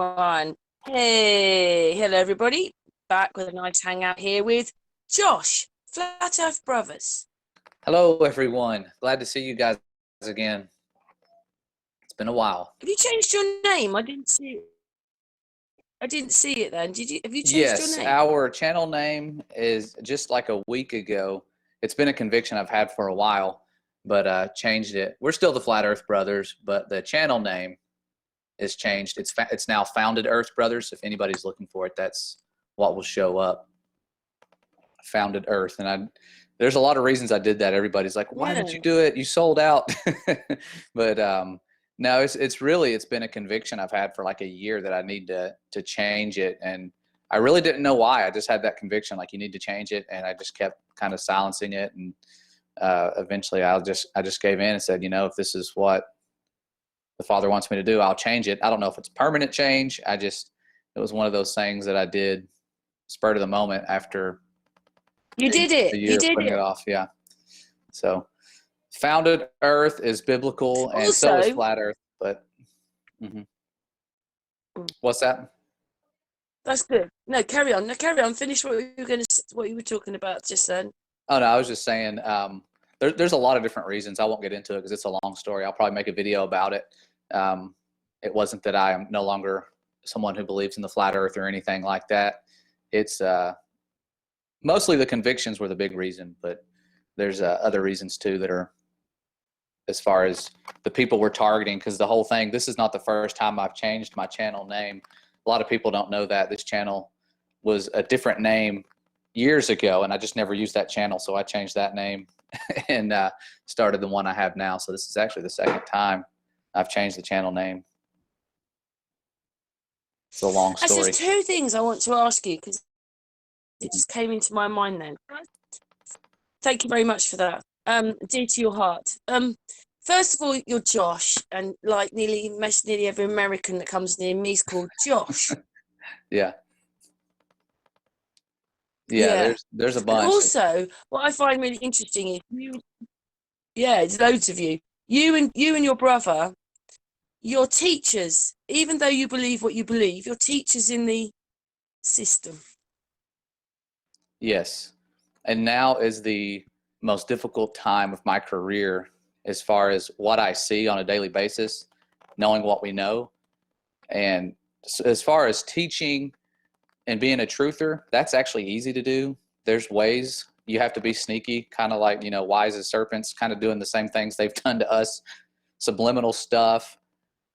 One. Hey, hello everybody. Back with a nice hangout here with Josh, Flat Earth Brothers. Hello everyone. Glad to see you guys again. It's been a while. Have you changed your name? I didn't see it. I didn't see it then. Have you changed Yes, your name? our channel name is just like a week ago. It's been a conviction I've had for a while, but changed it. We're still the Flat Earth Brothers, but the channel name is changed. It's now Founded Earth Brothers. If anybody's looking for it, that's what will show up. Founded Earth. And there's a lot of reasons I did that. Everybody's like, why did you do it? You sold out. But no, it's been a conviction I've had for like a year that I need to change it. And I really didn't know why. I just had that conviction, like you need to change it. And I just kept kind of silencing it. And eventually I just gave in and said, you know, if this is what the Father wants me to do, I'll change it. I don't know if it's permanent change. It was one of those things that I did spur of the moment after you did it. You did it off. Yeah. So Founded Earth is biblical, and also, so is Flat Earth. But what's that? That's good. No, carry on. No, carry on. Finish what you were talking about just then. Oh no, I was just saying. There's a lot of different reasons. I won't get into it because it's a long story. I'll probably make a video about it. It wasn't that I am no longer someone who believes in the flat Earth or anything like that. It's mostly the convictions were the big reason, but there's other reasons too that are as far as the people we're targeting, because the whole thing, this is not the first time I've changed my channel name. A lot of people don't know that this channel was a different name years ago, and I just never used that channel, so I changed that name and started the one I have now. So this is actually the second time I've changed the channel name. It's a long story. There's two things I want to ask you because it just came into my mind then. Thank you very much for that. Dear to your heart. First of all, you're Josh, and like nearly every American that comes near me is called Josh. Yeah. Yeah, there's a bunch. And also, what I find really interesting is there's loads of you. You and your brother, you're teachers. Even though you believe what you believe, you're teachers in the system. Yes. And now is the most difficult time of my career as far as what I see on a daily basis, knowing what we know. And as far as teaching and being a truther, that's actually easy to do. There's ways. You have to be sneaky, kind of like, wise as serpents, kind of doing the same things they've done to us, subliminal stuff.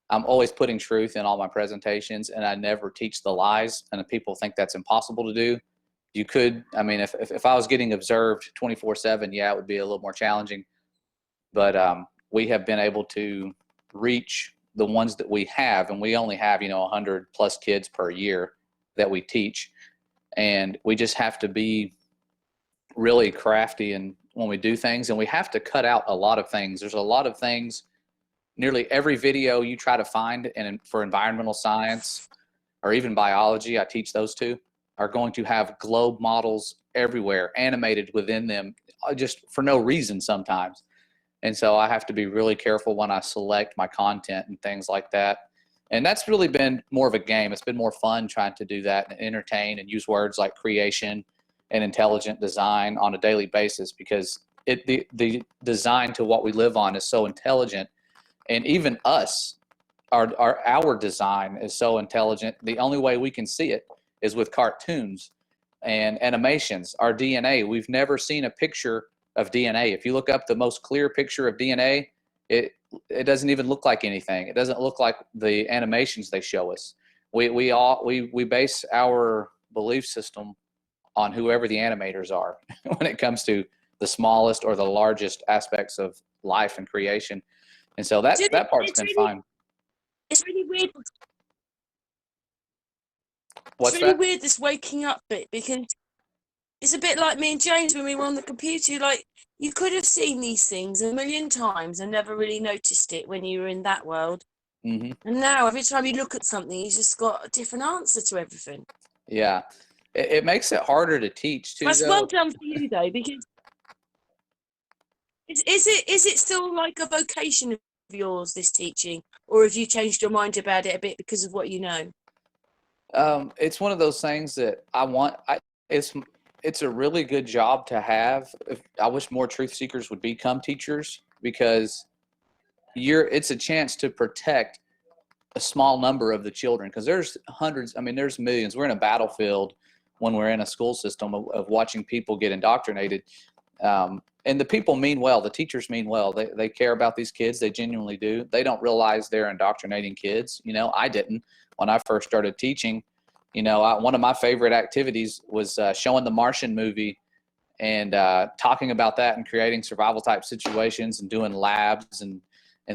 I'm always putting truth in all my presentations, and I never teach the lies, and people think that's impossible to do. You could, I mean, if I was getting observed 24/7, yeah, it would be a little more challenging. But we have been able to reach the ones that we have, and we only have, 100 plus kids per year that we teach. And we just have to be really crafty and when we do things, and we have to cut out a lot of things. There's a lot of things, nearly every video you try to find, and for environmental science or even biology, I teach those two, are going to have globe models everywhere, animated within them, just for no reason sometimes. And so I have to be really careful when I select my content and things like that. And that's really been more of a game. It's been more fun trying to do that and entertain and use words like creation and intelligent design on a daily basis, because the design to what we live on is so intelligent. And even us, our design is so intelligent. The only way we can see it is with cartoons and animations. Our DNA, we've never seen a picture of DNA. If you look up the most clear picture of DNA, it doesn't even look like anything. It doesn't look like the animations they show us. We base our belief system on whoever the animators are when it comes to the smallest or the largest aspects of life and creation. And so that part's been fine. It's really weird. What's it's really weird, this waking up bit, because it's a bit like me and James when we were on the computer. Like, you could have seen these things a million times and never really noticed it when you were in that world. And now every time you look at something, you just got a different answer to everything. Yeah. It makes it harder to teach too. That's well done for you though, because is it still like a vocation of yours, this teaching, or have you changed your mind about it a bit because of what you know? It's one of those things that it's a really good job to have. I wish more truth seekers would become teachers, because it's a chance to protect a small number of the children, because there's hundreds, I mean, there's millions. We're in a battlefield when we're in a school system of watching people get indoctrinated. And the people mean well, the teachers mean well. They care about these kids. They genuinely do. They don't realize they're indoctrinating kids. You know, I didn't when I first started teaching. You know, one of my favorite activities was showing the Martian movie and talking about that and creating survival type situations and doing labs and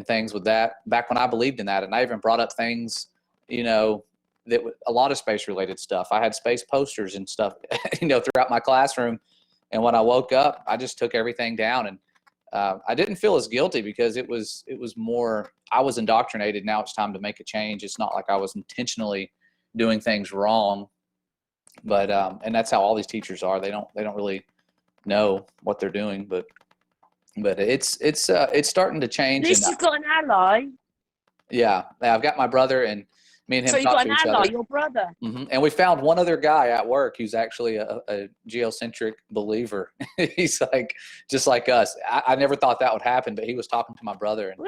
things with that back when I believed in that. And I even brought up things, you know, that a lot of space related stuff. I had space posters and stuff, you know, throughout my classroom. And when I woke up, I just took everything down, and I didn't feel as guilty, because it was more, I was indoctrinated. Now it's time to make a change. It's not like I was intentionally doing things wrong, but and that's how all these teachers are. They don't really know what they're doing, but it's starting to change. At least you've got an ally. Yeah, I've got my brother, and me and him So you've talk got to an each ally, other. your brother. And we found one other guy at work who's actually a geocentric believer. He's like just like us. I never thought that would happen, but he was talking to my brother, and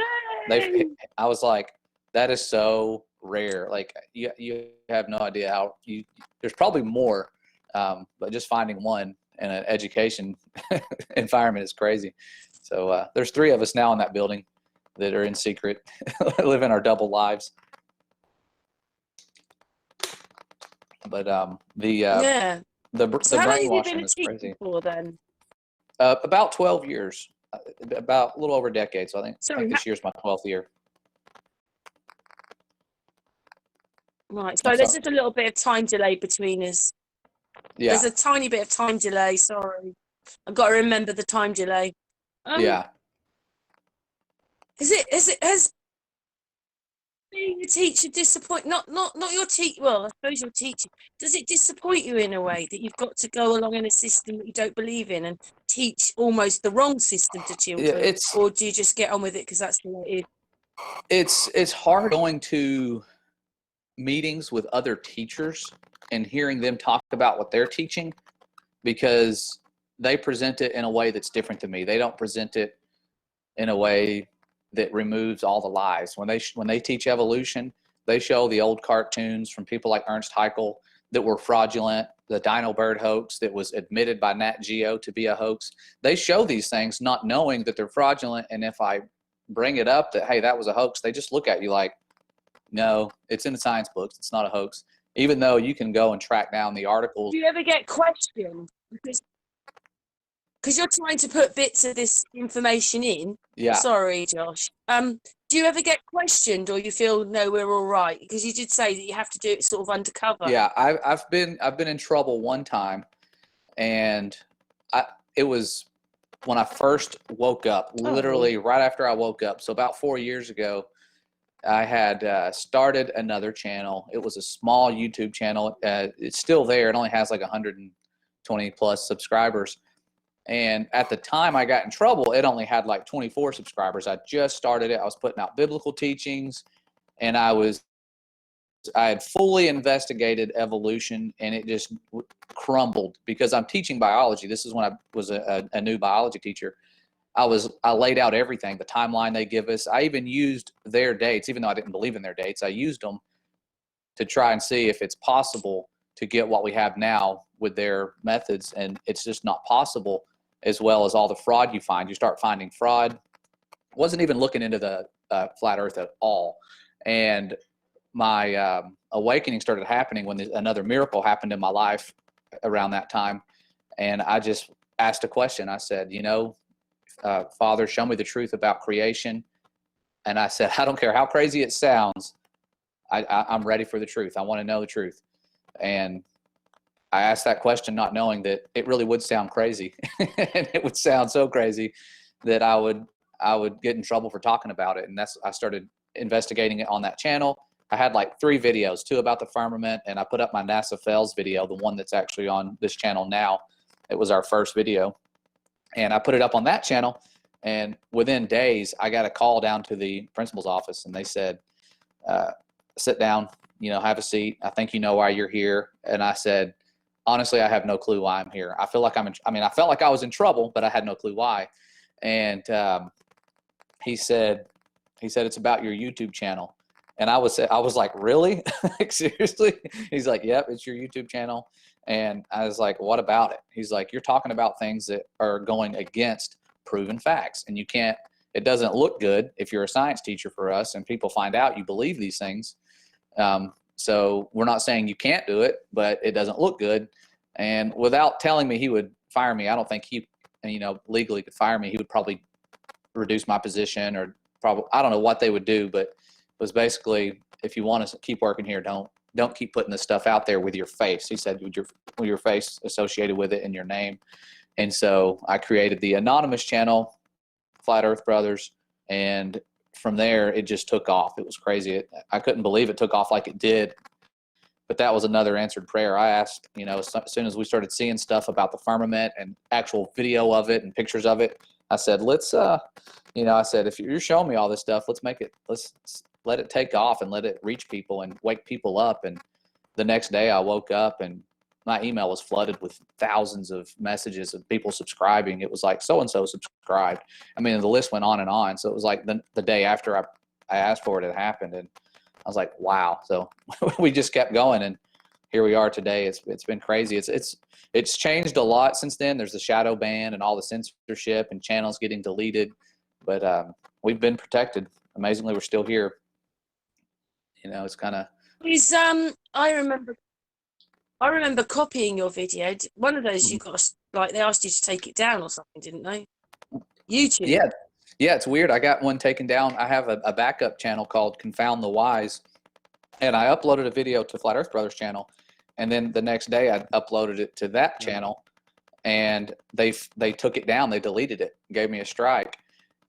I was like, that is so rare. Like you have no idea how there's probably more, but just finding one in an education environment is crazy. So there's 3 of us now in that building that are in secret, living our double lives. But the So how long have you brainwashing been a is teacher crazy. for then? About 12 years, about a little over a decade. So I think this year's my 12th year. Right. So there's just a little bit of time delay between us. Yeah. There's a tiny bit of time delay. Sorry, I've got to remember the time delay. Yeah. Has being a teacher disappoint? Not your teacher. Well, I suppose your teacher. Does it disappoint you in a way that you've got to go along in a system that you don't believe in and teach almost the wrong system to children? Or do you just get on with it because that's the way it is? It's hard going to meetings with other teachers and hearing them talk about what they're teaching, because they present it in a way that's different to me. They don't present it in a way that removes all the lies. When they teach evolution, they show the old cartoons from people like Ernst Haeckel that were fraudulent, the Dino Bird hoax that was admitted by Nat Geo to be a hoax. They show these things not knowing that they're fraudulent, and if I bring it up that, hey, that was a hoax, they just look at you like, no, it's in the science books, it's not a hoax, even though you can go and track down the articles. Do you ever get questioned? Because you're trying to put bits of this information in. Yeah. Sorry, Josh. Do you ever get questioned, or you feel no, we're all right? Because you did say that you have to do it sort of undercover. Yeah, I've been in trouble one time, and it was when I first woke up, literally right after I woke up. So about 4 years ago, I had started another channel. It was a small YouTube channel. It's still there. It only has like 120 plus subscribers. And at the time I got in trouble, it only had like 24 subscribers. I just started it. I was putting out biblical teachings, and I had fully investigated evolution, and it just crumbled because I'm teaching biology. This is when I was a new biology teacher. I laid out everything, the timeline they give us. I even used their dates, even though I didn't believe in their dates. I used them to try and see if it's possible to get what we have now with their methods, and it's just not possible. As well as all the fraud you find. You start finding fraud. Wasn't even looking into the flat earth at all. And my awakening started happening when another miracle happened in my life around that time. And I just asked a question. I said, you know, Father, show me the truth about creation. And I said, I don't care how crazy it sounds. I'm ready for the truth. I want to know the truth. And I asked that question not knowing that it really would sound crazy. And it would sound so crazy that I would get in trouble for talking about it. And I started investigating it on that channel. I had like 3 videos, 2 about the firmament, and I put up my NASA Fells video, the one that's actually on this channel now. It was our first video. And I put it up on that channel, and within days, I got a call down to the principal's office, and they said, sit down, have a seat. I think you know why you're here. And I said, honestly, I have no clue why I'm here. I feel like I felt like I was in trouble, but I had no clue why. And he said, it's about your YouTube channel. And I was like, really? Like, seriously? He's like, yep, it's your YouTube channel. And I was like, what about it? He's like, you're talking about things that are going against proven facts. And it doesn't look good if you're a science teacher for us and people find out you believe these things. So we're not saying you can't do it, but it doesn't look good. And without telling me he would fire me, I don't think he, legally could fire me. He would probably reduce my position, or probably, I don't know what they would do, but it was basically, if you want to keep working here, don't keep putting this stuff out there with your face. He said, with your face associated with it in your name. And so I created the anonymous channel, Flat Earth Brothers, and from there it just took off. It was crazy. I couldn't believe it took off like it did. But that was another answered prayer. I asked, as soon as we started seeing stuff about the firmament and actual video of it and pictures of it, I said, let's, I said, if you're showing me all this stuff, let's let it take off and let it reach people and wake people up. And the next day I woke up and my email was flooded with thousands of messages of people subscribing. It was like, so-and-so subscribed. The list went on and on. So it was like the day after I asked for it, it happened. And I was like, wow. So we just kept going, and here we are today. It's been crazy. It's changed a lot since then. There's the shadow ban and all the censorship and channels getting deleted, but we've been protected. Amazingly, we're still here. It's kind of. I remember copying your video. One of those you got, like, they asked you to take it down or something, didn't they? YouTube. Yeah, it's weird. I got one taken down. I have a backup channel called Confound the Wise, and I uploaded a video to Flat Earth Brothers channel, and then the next day I uploaded it to that channel, and they took it down. They deleted it, gave me a strike.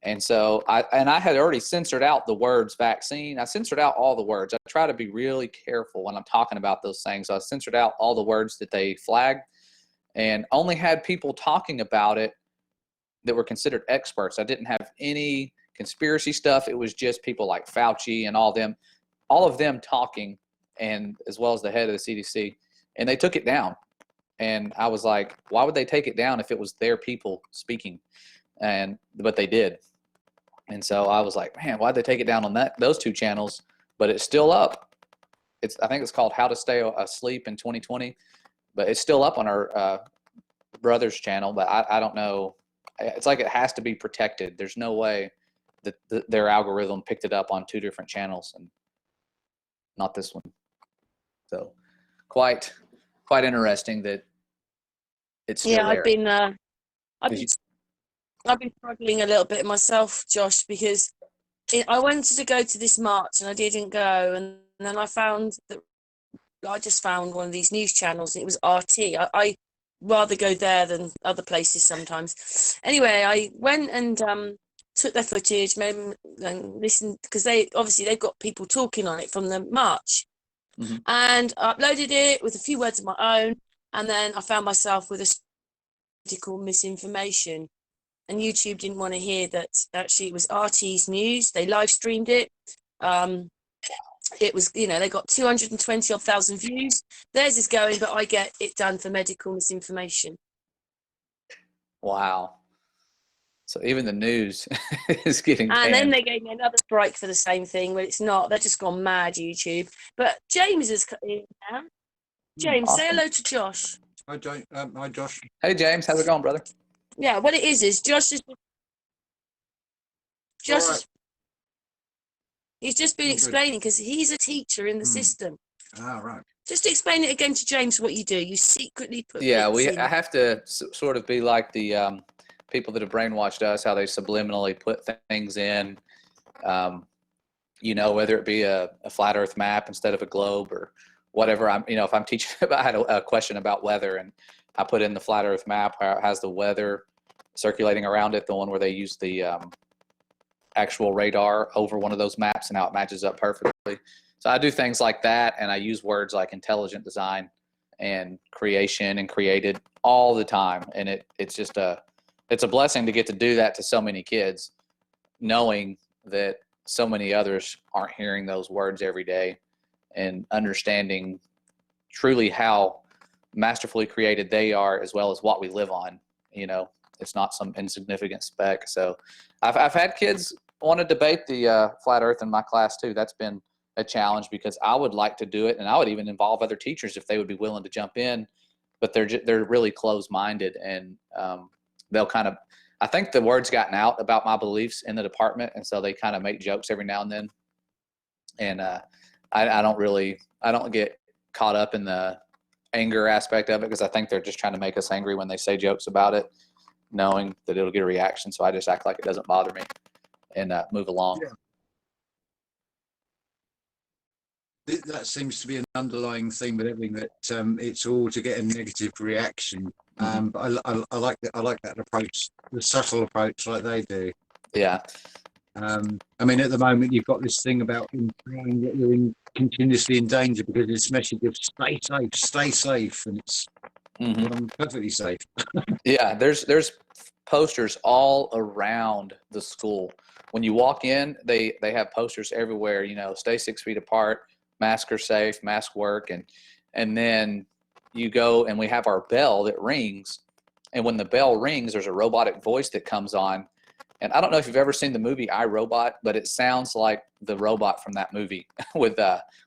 And so I had already censored out the words vaccine. I censored out all the words. I try to be really careful when I'm talking about those things. I censored out all the words that they flagged and only had people talking about it that were considered experts. I didn't have any conspiracy stuff. It was just people like Fauci and all of them talking, and as well as the head of the CDC, and they took it down. And I was like, why would they take it down if it was their people speaking? But they did. And so I was like, man, why'd they take it down on those two channels? But it's still up. I think it's called How to Stay Asleep in 2020, but it's still up on our brother's channel. But I don't know. It's like it has to be protected. There's no way that their algorithm picked it up on two different channels and not this one. So quite interesting that it's still there. I've been struggling a little bit myself, Josh, because I wanted to go to this march and I didn't go, and then I just found one of these news channels, and it was RT. I rather go there than other places sometimes. Anyway, I went and took their footage, and listened, because they've got people talking on it from the march. Mm-hmm. And I uploaded it with a few words of my own, and then I found myself with a medical misinformation, and YouTube didn't want to hear that actually it was RT's news. They live streamed it. It was, they got 220,000 views. Theirs is going, but I get it done for medical misinformation. Wow. So even the news is getting banned. And then they gave me another strike for the same thing, but it's not. They're just gone mad, YouTube. But James is in now. James, awesome. Say hello to Josh. Hi, hi, Josh. Hey, James. How's it going, brother? Yeah, what it is Josh is... He's just been explaining, because he's a teacher in the system. Ah, right. Just explain it again to James what you do. You secretly put... Yeah, I have to sort of be like the people that have brainwashed us, how they subliminally put things in, whether it be a flat earth map instead of a globe or whatever. If I'm teaching, I had a question about weather, and I put in the flat earth map where it has the weather circulating around it, the one where they use the actual radar over one of those maps, and how it matches up perfectly. So I do things like that, and I use words like intelligent design and creation and created all the time. And it's just it's a blessing to get to do that to so many kids, knowing that so many others aren't hearing those words every day. and understanding truly how masterfully created they are, as well as what we live on. You know, it's not some insignificant speck. So I've had kids want to debate the flat earth in my class too. That's been a challenge because I would like to do it, and I would even involve other teachers if they would be willing to jump in, but they're really closed-minded, and they'll kind of, I think the word's gotten out about my beliefs in the department, and so they kind of make jokes every now and then, and I don't get caught up in the anger aspect of it, because I think they're just trying to make us angry when they say jokes about it, knowing that it'll get a reaction. So I just act like it doesn't bother me and move along. Yeah. That seems to be an underlying theme with everything, that it's all to get a negative reaction. But I like that. I like that approach, the subtle approach, like they do. Yeah. I mean, at the moment, you've got this thing about implying that you're continuously in danger, because this message of stay safe, and it's well, I'm perfectly safe. Yeah, there's posters all around the school. When you walk in, they have posters everywhere. You know, stay 6 feet apart, masks are safe, masks work, and then you go and we have our bell that rings, and when the bell rings, there's a robotic voice that comes on. And I don't know if you've ever seen the movie I, Robot, but it sounds like the robot from that movie with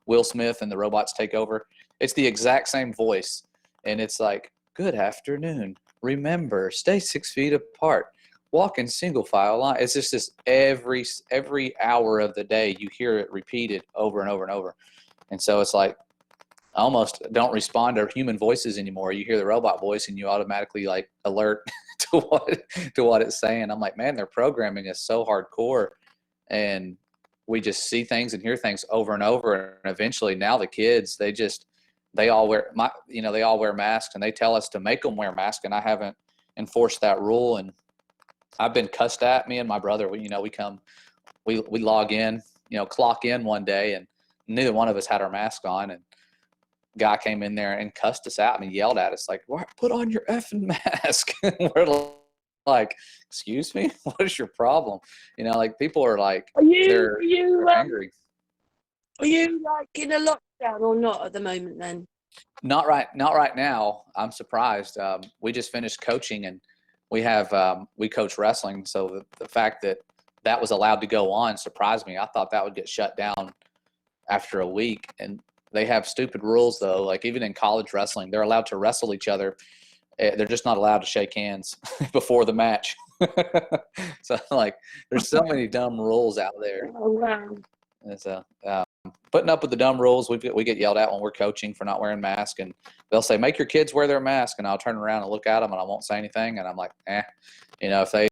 Will Smith and the robots take over. It's the exact same voice, and it's like, good afternoon. Remember, stay 6 feet apart. Walk in single file line. It's just this every hour of the day you hear it repeated over and over and over. And so it's like, I almost don't respond to human voices anymore. You hear the robot voice and you automatically like alert to what it's saying. I'm like, man, their programming is so hardcore, and we just see things and hear things over and over. And eventually now the kids, they all wear masks, and they tell us to make them wear masks. And I haven't enforced that rule. And I've been cussed at. Me and my brother, we log in, clock in one day, and neither one of us had our mask on, and guy came in there and cussed us out and yelled at us like, put on your effing mask. We're like, excuse me, what is your problem? Like people are like, they're angry. Are you like in a lockdown or not at the moment then? Not right now. I'm surprised. We just finished coaching, and we coach wrestling. So the fact that was allowed to go on surprised me. I thought that would get shut down after a week. And they have stupid rules though. Like even in college wrestling, they're allowed to wrestle each other. They're just not allowed to shake hands before the match. So like, there's so many dumb rules out there. Oh wow. And so putting up with the dumb rules, we get yelled at when we're coaching for not wearing masks, and they'll say, make your kids wear their mask, and I'll turn around and look at them and I won't say anything, and I'm like, if they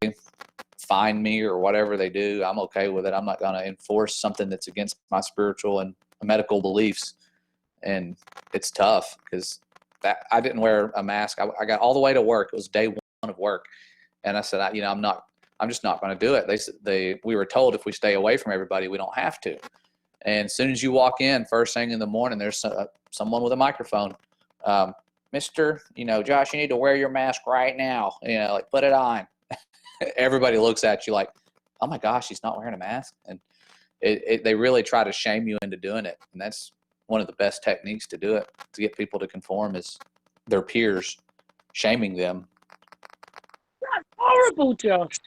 fine me or whatever they do, I'm okay with it. I'm not going to enforce something that's against my spiritual and medical beliefs. And it's tough because I didn't wear a mask. I got all the way to work. It was day one of work, and I said, I'm just not going to do it. We were told if we stay away from everybody, we don't have to. And as soon as you walk in, first thing in the morning, there's someone with a microphone. Mr. Josh, you need to wear your mask right now. Like put it on. Everybody looks at you like, oh my gosh, he's not wearing a mask. And they really try to shame you into doing it. And that's one of the best techniques to do it, to get people to conform, is their peers shaming them. That's horrible, Josh.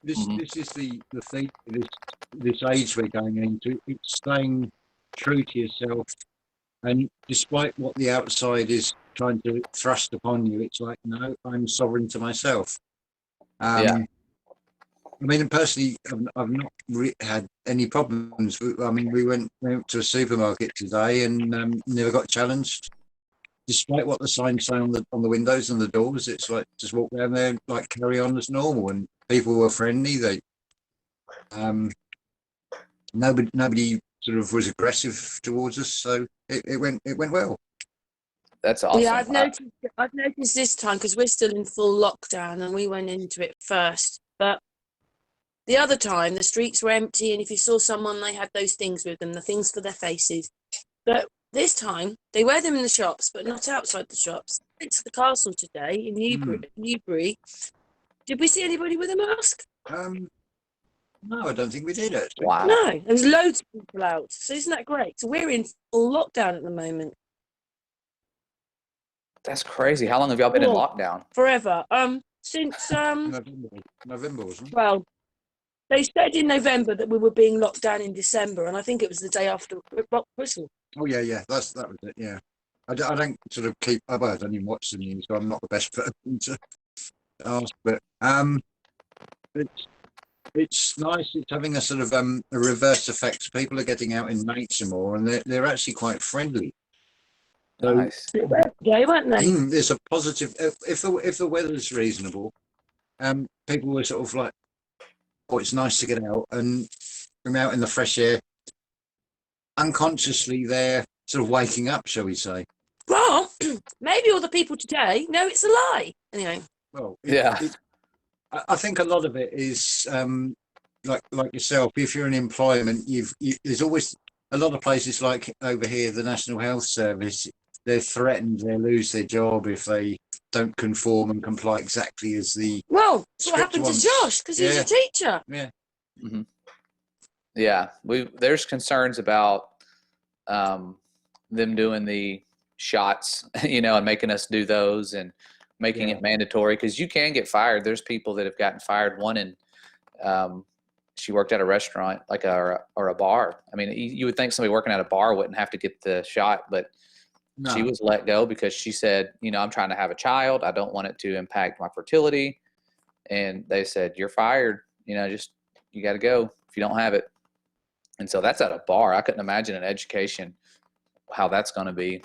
This is the thing. This age we're going into. It's staying true to yourself, and despite what the outside is trying to thrust upon you, it's like, no, I'm sovereign to myself. Yeah. I mean, personally, I've not had any problems. I mean, we went to a supermarket today and never got challenged, despite what the signs say on the windows and the doors. It's like just walk down there, like carry on as normal, and people were friendly. They, nobody sort of was aggressive towards us, so it went well. That's awesome. Yeah, I've noticed this time, because we're still in full lockdown and we went into it first, but the other time the streets were empty, and if you saw someone, they had those things with them, the things for their faces. But this time they wear them in the shops, but not outside the shops. I went to the castle today in Newbury. Did we see anybody with a mask? No, I don't think we did actually. Wow. No, there was loads of people out. So isn't that great? So we're in full lockdown at the moment. That's crazy. How long have y'all been in Well, lockdown? forever. Since November, wasn't it? well, they said in November that we were being locked down in December, and I think it was the day after Brockhurst. Oh yeah, yeah. That was it. Yeah. I don't sort of keep. Well, I don't even watch the news, so I'm not the best person to ask. But it's it's nice. It's having a sort of a reverse effect. People are getting out in nature more, and they're actually quite friendly. So Nice. Yeah, weren't they? there's a positive. If the weather's reasonable, people were sort of like, oh, it's nice to get out and come out in the fresh air. Unconsciously, they're sort of waking up, shall we say? Well, maybe all the people today know it's a lie. Anyway, Well, Yeah. I think a lot of it is like yourself. If you're in employment, there's always a lot of places like over here, the National Health Service. They're threatened; they'll lose their job if they don't conform and comply exactly as the well, that's what script happened to wants. Josh because he's Yeah. a teacher. Yeah. Hmm. Yeah. There's concerns about them doing the shots, and making us do those and making Yeah. it mandatory, because you can get fired. There's people that have gotten fired. One in, she worked at a restaurant, like or a bar. I mean, you would think somebody working at a bar wouldn't have to get the shot, but No. she was let go because she said, I'm trying to have a child. I don't want it to impact my fertility. And they said, you're fired. Just, you got to go if you don't have it. And so that's at a bar. I couldn't imagine in education how that's going to be.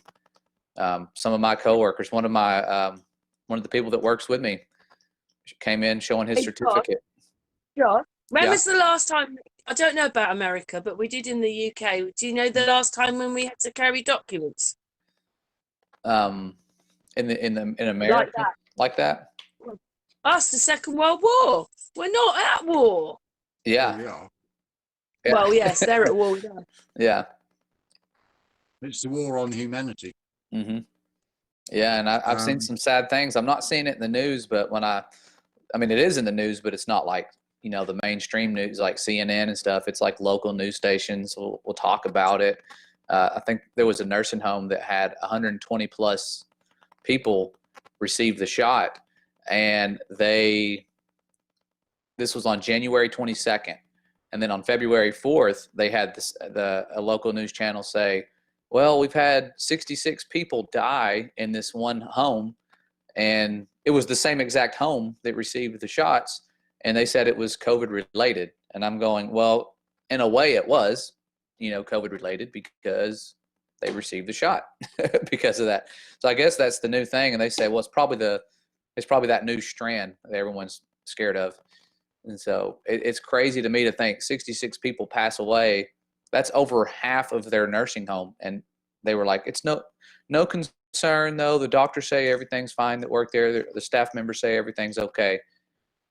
Some of my coworkers, one of the people that works with me, came in showing his Hey, certificate. Josh, when Yeah. was the last time? I don't know about America, but we did in the UK. Do you know the last time when we had to carry documents? In America, like that. Us, the Second World War. We're not at war. Yeah. There we are. Yeah. Well, yes, they're at war. Yeah. Yeah. It's the war on humanity. Hmm. Yeah, and I've seen some sad things. I'm not seeing it in the news, but I mean, it is in the news, but it's not like, the mainstream news like CNN and stuff. It's like local news stations will talk about it. I think there was a nursing home that had 120 plus people receive the shot, and this was on January 22nd. And then on February 4th, they had a local news channel say, well, we've had 66 people die in this one home. And it was the same exact home that received the shots. And they said it was COVID related. And I'm going, well, in a way it was, COVID related because they received the shot because of that. So I guess that's the new thing. And they say, well, it's probably that new strand that everyone's scared of. And so it's crazy to me to think 66 people pass away. That's over half of their nursing home. And they were like, it's no concern though. The doctors say everything's fine that work there. The staff members say everything's okay.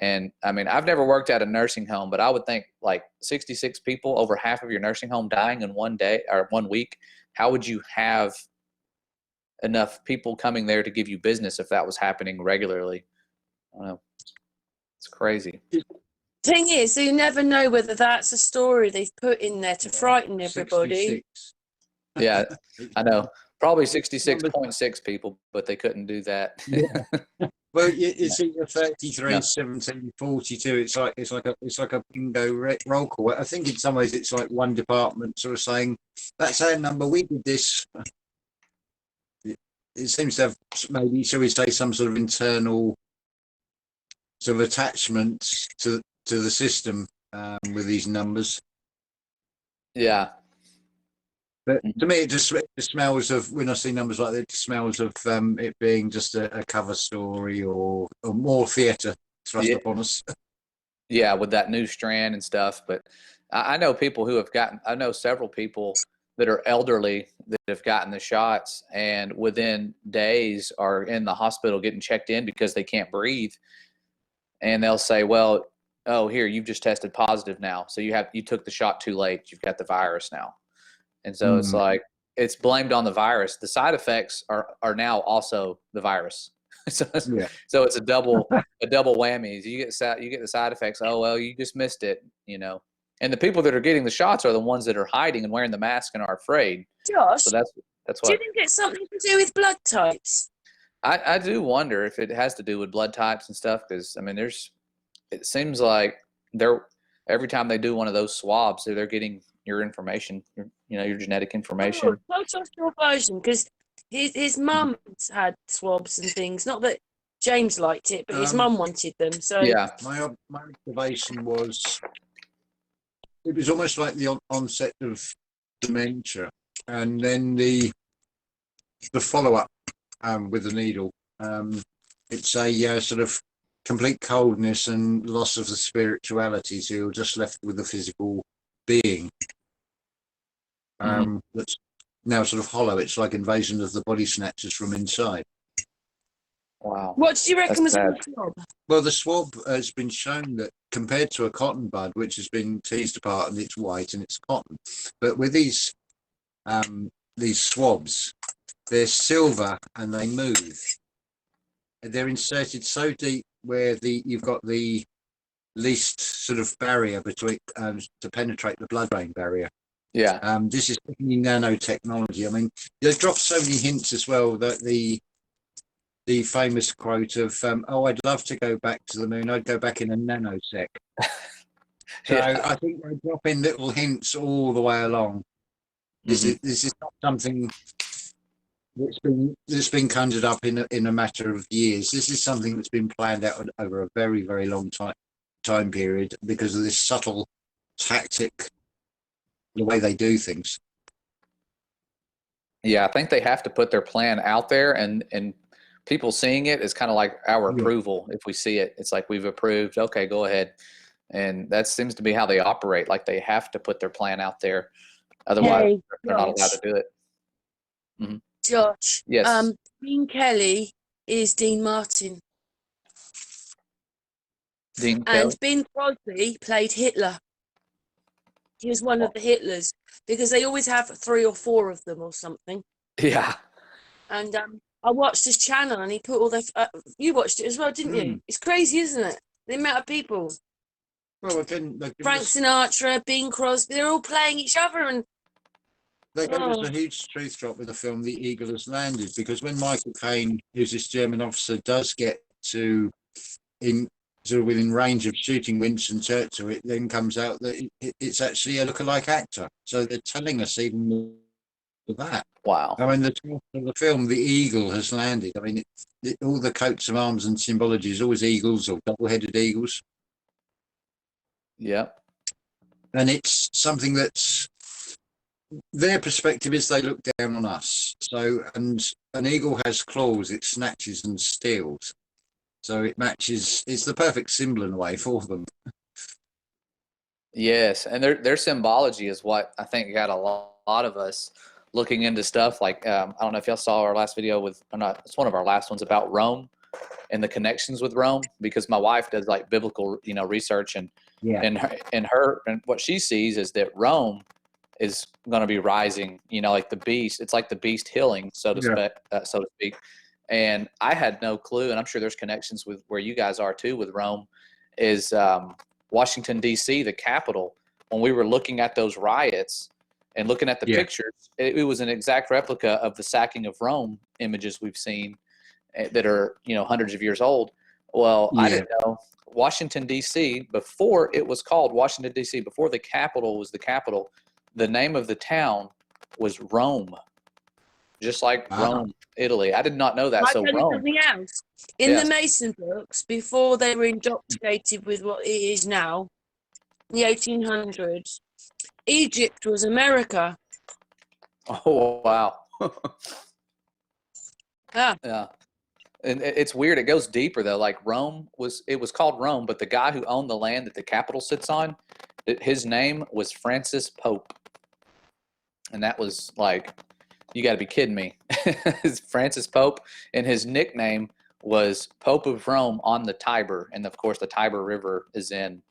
And I mean, I've never worked at a nursing home, but I would think like 66 people, over half of your nursing home dying in one day or 1 week. How would you have enough people coming there to give you business if that was happening regularly? I don't know. It's crazy. Thing is, you never know whether that's a story they've put in there to frighten everybody. 66. Yeah, I know. Probably 66.6 people, but they couldn't do that. Yeah. Well, it's either 33, yeah. 17, 42. It's like a bingo roll call. I think in some ways it's like one department sort of saying, "That's our number. We did this." It seems to have maybe, shall we say, some sort of internal sort of attachment to the system with these numbers. Yeah. But to me, it just smells of, when I see numbers like that, it smells of it being just a cover story or more theatre thrust upon us. Yeah, with that new strand and stuff. But I know people who have I know several people that are elderly that have gotten the shots and within days are in the hospital getting checked in because they can't breathe. And they'll say, well, oh, here, you've just tested positive now. So you took the shot too late. You've got the virus now. And so it's like, it's blamed on the virus. The side effects are now also the virus. so, Yeah. so it's a double whammy. You get the side effects. Oh, well, you just missed it, And the people that are getting the shots are the ones that are hiding and wearing the mask and are afraid. Josh, So that's do you what think it's something to do with blood types? I do wonder if it has to do with blood types and stuff. Because I mean, it seems like every time they do one of those swabs, they're getting your information, your genetic information. Oh, tell us your version, because his mum's had swabs and things. Not that James liked it, but his mum wanted them. So Yeah. My observation was it was almost like the onset of dementia, and then the follow-up with the needle. It's a sort of complete coldness and loss of the spirituality, so you're just left with the physical being. That's now sort of hollow. It's like invasion of the body snatchers from inside. Wow. what do you reckon was That's in bad. the swab? Well, the swab has been shown that compared to a cotton bud, which has been teased apart and it's white and it's cotton, but with these swabs, they're silver and they move. They're inserted so deep where you've got the least sort of barrier between to penetrate the blood-brain barrier. Yeah. This is nanotechnology. I mean, they've dropped so many hints as well that the famous quote of "Oh, I'd love to go back to the moon. I'd go back in a nanosec." So Yeah. I think they drop in little hints all the way along. This is not something that's been conjured up in a matter of years. This is something that's been planned out over a very, very long time period because of this subtle tactic, the way they do things. Yeah, I think they have to put their plan out there, and people seeing it is kind of like our approval. If we see it, it's like we've approved. Okay, go ahead. And that seems to be how they operate. Like they have to put their plan out there, otherwise they're not allowed to do it. Josh, Yes. Dean Kelly is Dean Martin, Dean and Kelly. Bing Crosby played Hitler. He was one of the Hitlers because they always have 3 or 4 of them or something. Yeah. And I watched his channel, and he put all their. You watched it as well, didn't you? It's crazy, isn't it? The amount of people. Well, again, Frank Sinatra, Bing Crosby—they're all playing each other, and they gave us a huge truth drop with the film "The Eagle Has Landed," because when Michael Caine, who's this German officer, does get to within range of shooting Winston Churchill, it then comes out that it's actually a lookalike actor. So they're telling us even more of that. Wow. I mean, the title of the film, "The Eagle Has Landed." I mean, all the coats of arms and symbology is always eagles or double-headed eagles. Yep. And it's something that's their perspective is they look down on us. So, and an eagle has claws, it snatches and steals. So it matches, it's the perfect symbol in a way for them. Yes, and their symbology is what I think got a lot of us looking into stuff like I don't know if y'all saw our last video it's one of our last ones about Rome and the connections with Rome, because my wife does like biblical research, and what she sees is that Rome is going to be rising, like the beast. It's like the beast healing, so to speak. And I had no clue, and I'm sure there's connections with where you guys are too with Rome, is Washington, D.C., the capital. When we were looking at those riots and looking at the pictures, it was an exact replica of the sacking of Rome images we've seen that are, hundreds of years old. Well, I didn't know Washington, D.C., before it was called Washington, D.C., before the capital was the capital, the name of the town was Rome, just like Rome, Italy. I did not know that. So Rome. Something else. In the Mason books, before they were indoctrinated with what it is now, in the 1800s, Egypt was America. Oh, wow. Yeah. And it's weird. It goes deeper though. Like it was called Rome, but the guy who owned the land that the capital sits on, his name was Francis Pope. And that was like, you got to be kidding me. Francis Pope, and his nickname was Pope of Rome on the Tiber. And of course the Tiber River is in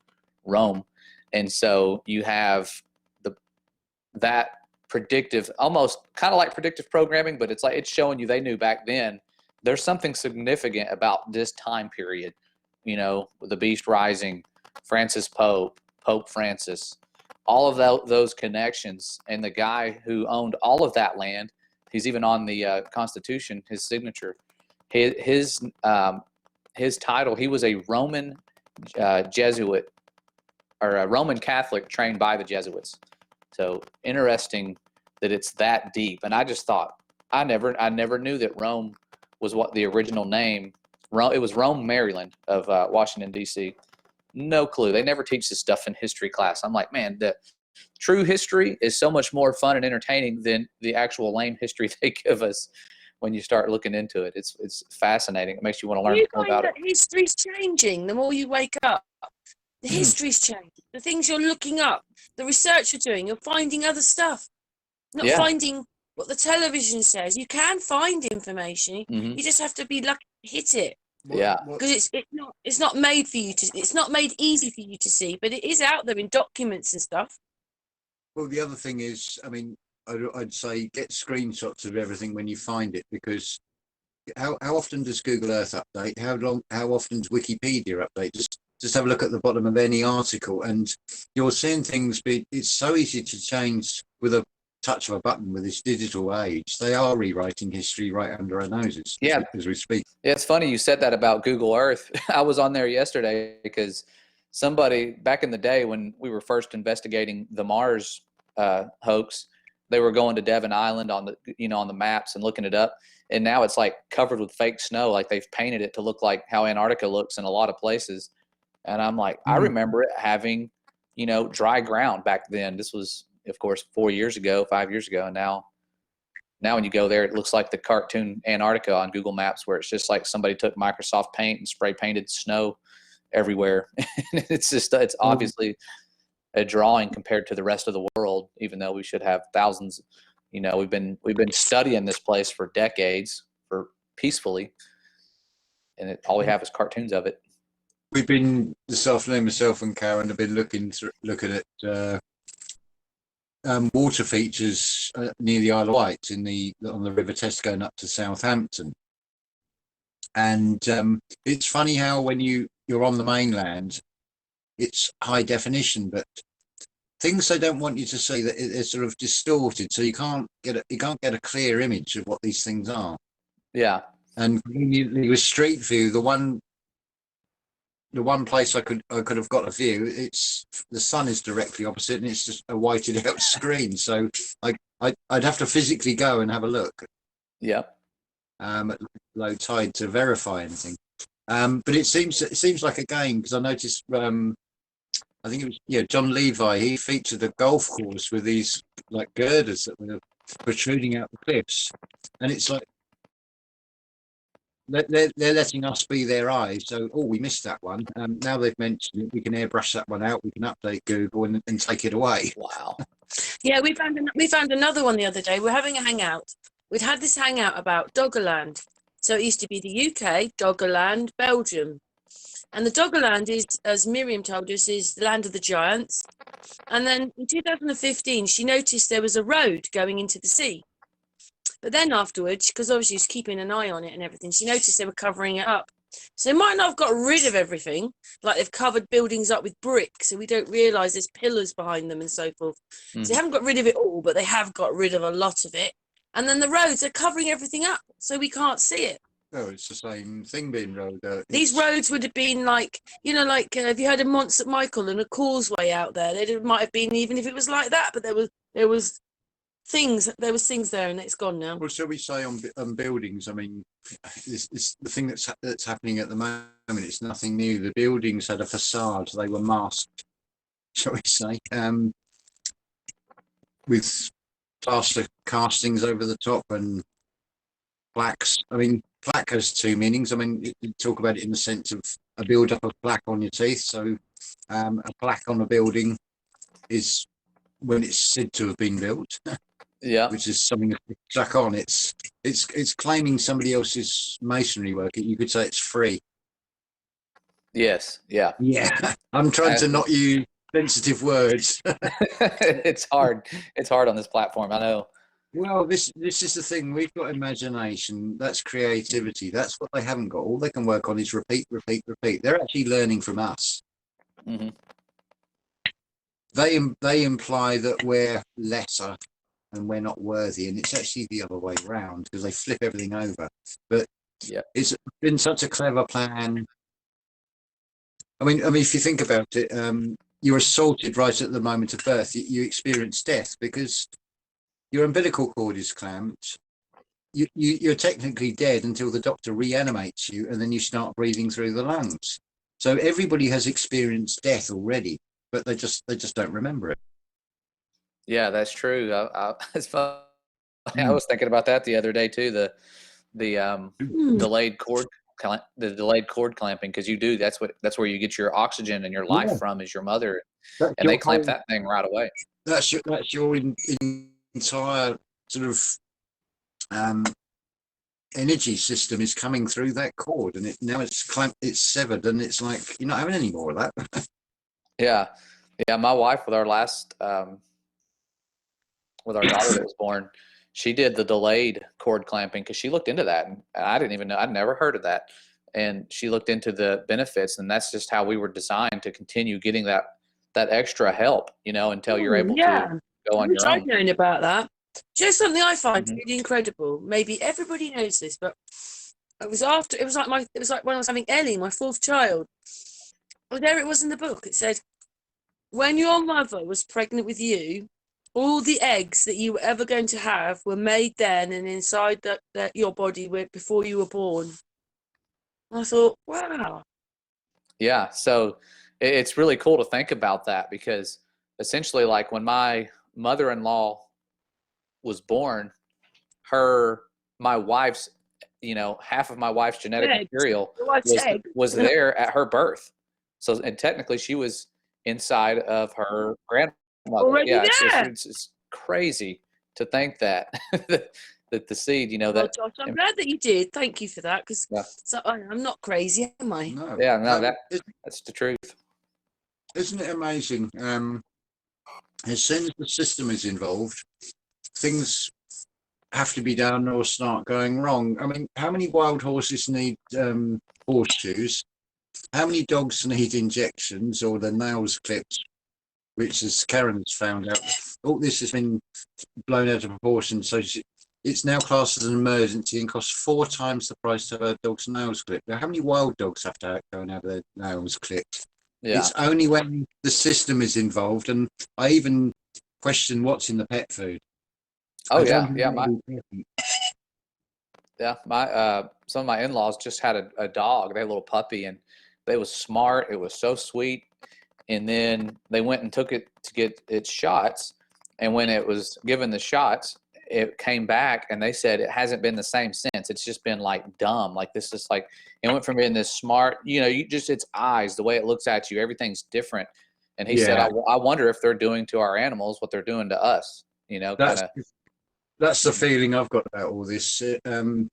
Rome. And so you have that predictive, almost kind of like predictive programming, but it's showing you they knew back then there's something significant about this time period, you know, the beast rising, Pope Francis, all of those connections, and the guy who owned all of that land, he's even on the Constitution, his signature, his title, he was a Roman Jesuit, or a Roman Catholic trained by the Jesuits. So interesting that it's that deep. And I just thought, I never knew that Rome was what the original name. It was Rome, Maryland of Washington, D.C. No clue. They never teach this stuff in history class. I'm like, man, the true history is so much more fun and entertaining than the actual lame history they give us when you start looking into it. It's fascinating. It makes you want to learn You more find about that it. history's changing the more you wake up. The history's changing. The things you're looking up, the research you're doing, you're finding other stuff, not Yeah. finding what the television says. You can find information. Mhm. You just have to be lucky to hit it. Yeah. Because it's not made for you to. It's not made easy for you to see, but it is out there in documents and stuff. Well, the other thing is, I mean, I'd say get screenshots of everything when you find it, because how often does Google Earth update? How often does Wikipedia update? Just have a look at the bottom of any article, and you're seeing things. It's so easy to change with a touch of a button with this digital age. They are rewriting history right under our noses. Yeah. As we speak. Yeah, it's funny you said that about Google Earth. I was on there yesterday because somebody back in the day when we were first investigating the Mars hoax, they were going to Devon Island on the maps and looking it up, and now it's like covered with fake snow, like they've painted it to look like how Antarctica looks in a lot of places. And I'm like, I remember it having, dry ground back then. This was, of course, 5 years ago, and now when you go there, it looks like the cartoon Antarctica on Google Maps, where it's just like somebody took Microsoft Paint and spray painted snow everywhere. It's obviously a drawing compared to the rest of the world, even though we should have thousands. We've been studying this place for decades, for peacefully, and all we have is cartoons of it. We've been this afternoon, myself and Karen have been looking at water features near the Isle of Wight on the River Test going up to Southampton. And it's funny how when you're on the mainland, it's high definition, but things they don't want you to see, that they're sort of distorted, so you can't get a clear image of what these things are. Yeah. And conveniently with Street View, the one place I could have got a view, it's the sun is directly opposite, and it's just a whited out screen. So I'd have to physically go and have a look. Yep. At low tide to verify anything. But it seems like a game, because I noticed. I think it was John Levi. He featured a golf course with these like girders that were protruding out the cliffs, and it's like they're letting us be their eyes. So, we missed that one. Now they've mentioned it, we can airbrush that one out. We can update Google and take it away. Wow. Yeah, we found another one the other day. We're having a hangout. We'd had this hangout about Doggerland. So it used to be the UK, Doggerland, Belgium. And the Doggerland is, as Miriam told us, is the land of the giants. And then in 2015, she noticed there was a road going into the sea. But then afterwards, because obviously she was keeping an eye on it and everything, she noticed they were covering it up. So they might not have got rid of everything, like they've covered buildings up with brick, so we don't realise there's pillars behind them and so forth. So they haven't got rid of it all, but they have got rid of a lot of it. And then the roads are covering everything up, so we can't see it. Oh, it's the same thing being rolled out. These roads would have been like, have you heard of Mont St Michael and a causeway out there? There might have been, even if it was like that, but there was things there, and it's gone now. Well, shall we say on buildings? I mean, it's the thing that's happening at the moment. It's nothing new. The buildings had a facade; they were masked, shall we say, with plaster castings over the top and plaques. I mean, plaque has two meanings. I mean, you talk about it in the sense of a build-up of plaque on your teeth. So, a plaque on a building is when it's said to have been built. Yeah. Which is something that's stuck on. It's claiming somebody else's masonry work. You could say it's free. Yes. Yeah. Yeah. I'm trying to not use sensitive words. It's hard. It's hard on this platform. I know. Well, this is the thing. We've got imagination. That's creativity. That's what they haven't got. All they can work on is repeat, repeat, repeat. They're actually learning from us. Hmm. They imply that we're lesser and we're not worthy, and it's actually the other way around because they flip everything over. But Yeah. it's been such a clever plan. I mean, if you think about it, you're assaulted right at the moment of birth. You experience death because your umbilical cord is clamped. You're technically dead until the doctor reanimates you, and then you start breathing through the lungs. So everybody has experienced death already, but they just don't remember it. Yeah, that's true. It's fun. I Mm. was thinking about that the other day too. The Hmm. delayed cord clamping, because you do that's where you get your oxygen and your life Yeah. from is your mother, That's and they your clamp whole, that thing right away. that's your entire sort of um, energy system is coming through that cord, and now it's clamped, it's severed, and it's like you're not having any more of that. Yeah, yeah. My wife with our last with our daughter that was born, she did the delayed cord clamping because she looked into that, and I didn't even know. I'd never heard of that, and she looked into the benefits, and that's just how we were designed to continue getting that extra help, until you're able Yeah, to go I on wish your I'd own. known about that. Just something I find Mhm. really incredible. Maybe everybody knows this, but it was like when I was having Ellie, my fourth child. Well, there it was in the book. It said, when your mother was pregnant with you, all the eggs that you were ever going to have were made then and inside your body before you were born. I thought, wow. Yeah, so it's really cool to think about that because essentially, like when my mother-in-law was born, my wife's, half of my wife's genetic Eggs. material Your wife's was egg. was there at her birth. So, and technically, she was inside of her grandmother. Already Yeah, there. it's crazy to think that that the seed, Well, Josh, I'm glad that you did. Thank you for that, because yeah, I'm not crazy, am I? No, yeah, no, that's the truth. isn't it amazing? As soon as the system is involved, things have to be done or start going wrong. I mean, how many wild horses need horseshoes? How many dogs need injections or their nails clipped? Which, as Karen has found out, all this has been blown out of proportion. So it's now classed as an emergency and costs 4 times the price to have a dog's nails clipped. Now, how many wild dogs have to go and have their nails clipped? Yeah, It's only when the system is involved, and I even question what's in the pet food. oh I yeah, don't yeah. know. My some of my in-laws just had a dog. They had a little puppy, and they was smart. It was so sweet. And then they went and took it to get its shots. And when it was given the shots, it came back, and they said it hasn't been the same since. It's just been like dumb. Like this is like it went from being this smart, you just its eyes, the way it looks at you, everything's different. And he said, Yeah, I wonder if they're doing to our animals what they're doing to us. Kind that's of. that's the feeling I've got about all this. The